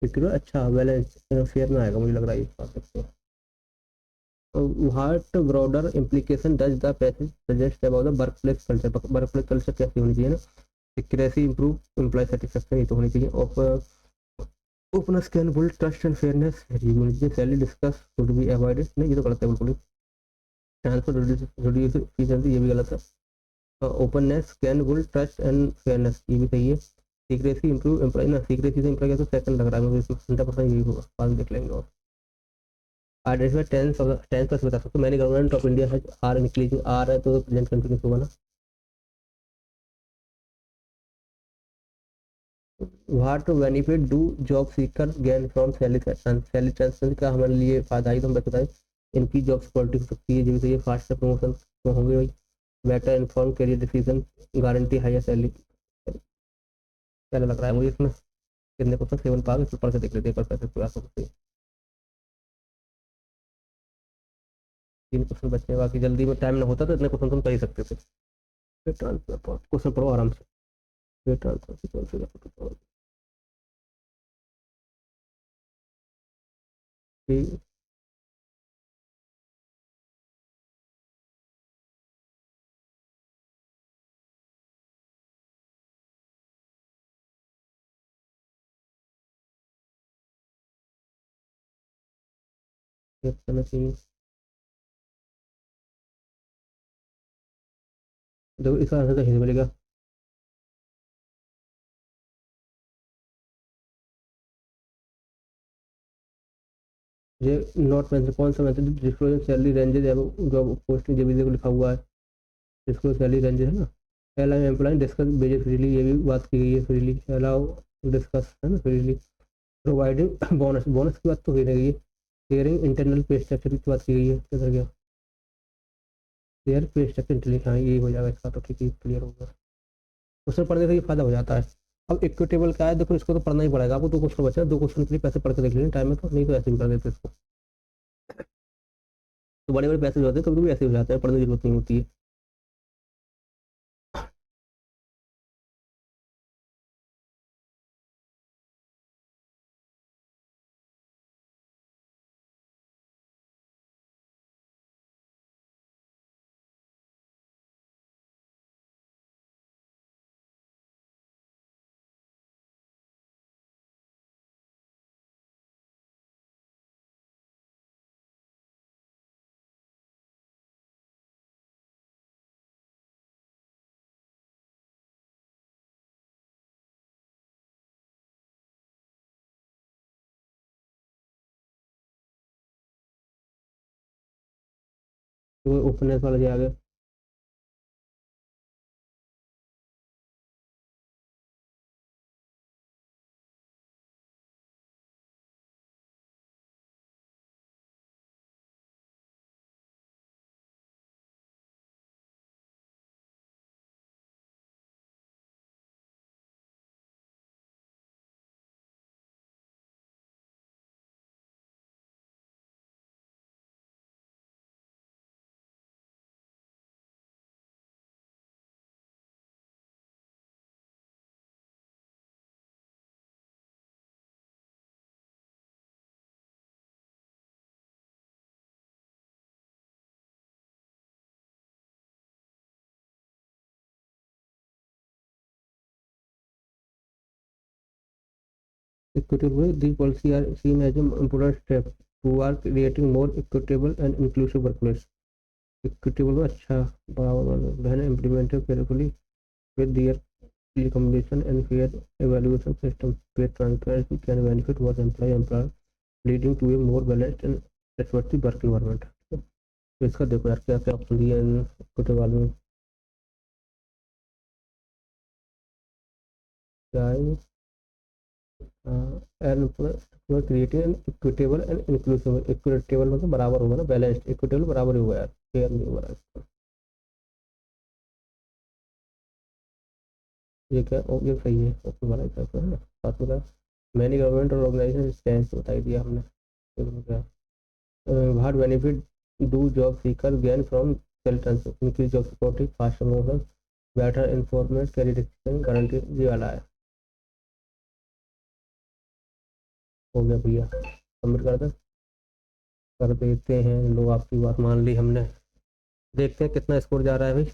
इक्विटेबल अच्छा बैलेंस फेयर में आएगा मुझे लग रहा है, ये बात सकते हैं। What broader implication does the passage suggest about the work place culture, work place culture कैसी होनी चाहिए ना, एक्यूरेसी इंप्रूव एम्प्लॉय सेटिस्फेक्शन, ये तो होनी चाहिए। Openness can build trust and fairness, ये होनी चाहिए। Salary discuss should be avoided, नहीं ये तो गलत है बिल्कुल। ट्रांसफर एफिशिएंसी, ये भी गलत है। Openness can build trust and fairness, ये भी सही है। सीक्रेसी इंप्रूव एम्प्लॉय, ना सीक्रेसी से एम्प्लॉय का तो सेकंड लग रहा है मुझे, इसमें 100% यही होगा, बाद में देख लेंगे। और identify tense of tense plus बता सकते हो, मैंने गवर्नमेंट ऑफ इंडिया है, आर इंक्लूसिव आर है तो प्रेजेंट कंटिन्यूस होगा ना। What benefit do job seeker gain from salary transfer का हमारे लिए फायदा ही, तो हम बताएं इनकी जॉब सिक्योरिटी हो सकती है, जैसे ये फास्ट प्रमोशन होंगे भाई। Better inform career decision, guarantee higher salary, क्या लग रहा है मुझे इसमें, कितने क्वेश्चन 7 पास, इसमें पढ़ के देख लेते हैं, पर पैसे पूरा सकते हैं। 3 क्वेश्चन बचे हैं, बाकी जल्दी में टाइम ना होता तो इतने क्वेश्चन तुम कर ही सकते थे। ट्रांसफर क्वेश्चन पढ़ो आराम से, ट्रांसफर करना चाहिए। देखो इसका आंसर कहीं से मिलेगा, ये नॉट मेंशन कौन सा मेंशन, डिस्क्लोज सैलरी रेंजेस है जॉब पोस्टिंग जब देखो लिखा हुआ है, डिस्क्लोज सैलरी रेंजेस है ना। Allow employ discuss wages freely, ये भी बात की गई है, फ्रीली अलाउ डिस्कस है ना, फ्रीली। प्रोवाइडिंग बोनस, बोनस की बात तो हो रही है। शेयरिंग इंटरनल पे स्ट्रक्चर की बात की गई है, किधर गया शेयर पे स्ट्रक्चर इंटरनल, हाँ ये हो जाएगा इसका तो ठीक है, क्लियर होगा। क्वेश्चन पढ़ने से ये फायदा हो जाता है। अब इक्विटेबल क्या है, देखो इसको तो पढ़ना ही पड़ेगा आपको, 2 क्वेश्चन बचे हैं, 2 क्वेश्चन के लिए पैसे पढ़ के देख लेंगे टाइम में, तो नहीं तो ऐसे भी कर देते इसको। तो बड़े बड़े पैसे जो होते हैं कभी भी ऐसे हो जाते हैं, पढ़ने की जरूरत नहीं होती है। तो ओपननेस वाला जो आ गया, equitable, these policies are seen as an important step toward creating more equitable and inclusive workplace. Equitable अच्छा, when implemented carefully with their recommendation and fair evaluation system, where transparency can benefit both employee and employer. Leading to a more balanced and trustworthy work environment. तो इसका देखो यार क्या क्या option दिए equity वाले में, क्या है and creative and equitable and inclusive. Equitable मतलब बराबर होगा ना, बैलेंस्ड, इक्विटेबल बराबर ही होगा यार, फेयर नहीं हो रहा है। ये क्या ये सही है ऑप्शन वाला है ना। साथ में मैनी गवर्नमेंट और ऑर्गेनाइजेशन स्टैंड बता दिया हमने। क्या what benefit do job seeker gain from self increase job security, fast promotion, better informed career decision guarantee, ये वाला है। हो गया भैया, सबमिट कर देते हैं। लोग आपकी बात मान ली हमने। देखते हैं कितना स्कोर जा रहा है भाई।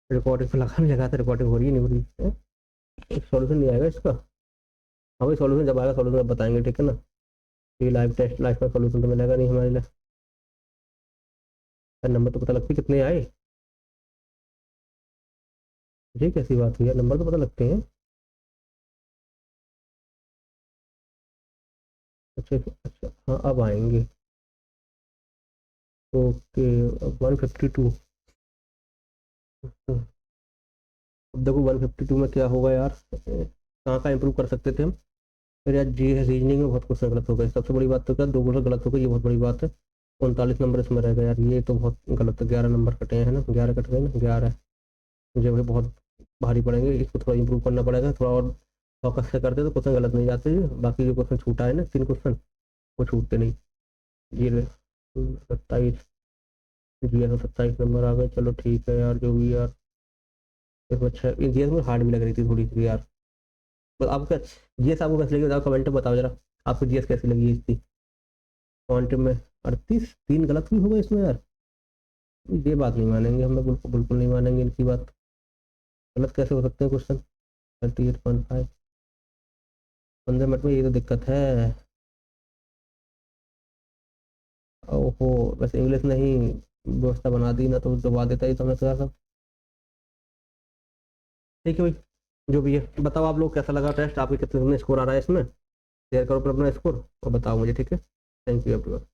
रिकॉर्डिंग पे लगा नहीं, लगा तो रिकॉर्डिंग हो रही है नहीं हो रही है। सॉल्यूशन नहीं आएगा इसका। हाँ भाई सॉल्यूशन जब आएगा सॉल्यूशन बताएंगे, ठीक है ना। ये लाइव टेस्ट लाइव का सॉल्यूशन तो मिलेगा नहीं हमारे लिए। नंबर तो पता लगते कितने आए, ये कैसी बात हुई यार, नंबर तो पता लगते हैं। अच्छा अच्छा हाँ अब आएंगे। ओके 152। अब देखो 152 में क्या होगा यार, कहाँ का इम्प्रूव कर सकते थे हम। फिर यार जी रीजनिंग में बहुत क्वेश्चन गलत हो गए, सबसे बड़ी बात तो क्या, दो क्वेश्चन गलत हो गए, ये बहुत बड़ी बात है। 39 नंबर इसमें रह गए यार, ये तो बहुत गलत है। 11 नंबर कटे हैं ना, 11 कट गए ना, 11। मुझे भाई बहुत भारी पड़ेंगे, इसको थोड़ा इंप्रूव करना पड़ेगा, थोड़ा और फोकस से करते तो क्वेश्चन गलत नहीं जाते। बाकी जो क्वेश्चन छूटा है ना 3 क्वेश्चन, वो छूटते नहीं। ये 27, जी तो 27 नंबर आ गए। चलो ठीक है यार, जो भी यार इसमें अच्छा जीएस में हार्ड भी लग रही थी थोड़ी सी यार। बस आपका जीएस आपको कैसी लगी बताओ, कमेंट में बताओ जरा, आपको जीएस कैसी लगी इसकी। क्वांटम में 38, 3 गलत भी हो गए इसमें यार। ये बात नहीं मानेंगे हम लोग, बिल्कुल बिल्कुल नहीं मानेंगे इनकी बात। गलत कैसे हो सकते हैं क्वेश्चन। 38.5 15 मिनट में, ये तो दिक्कत है। ओहो, वैसे इंग्लिश नहीं व्यवस्था बना दी ना तो दबा देता ही, समझ रहा था। ठीक है भाई, जो भी है बताओ आप लोग कैसा लगा टेस्ट, आपके कितने कितने स्कोर आ रहा है इसमें। शेयर करो अपना अपना स्कोर और बताओ मुझे, ठीक है। Thank you everyone.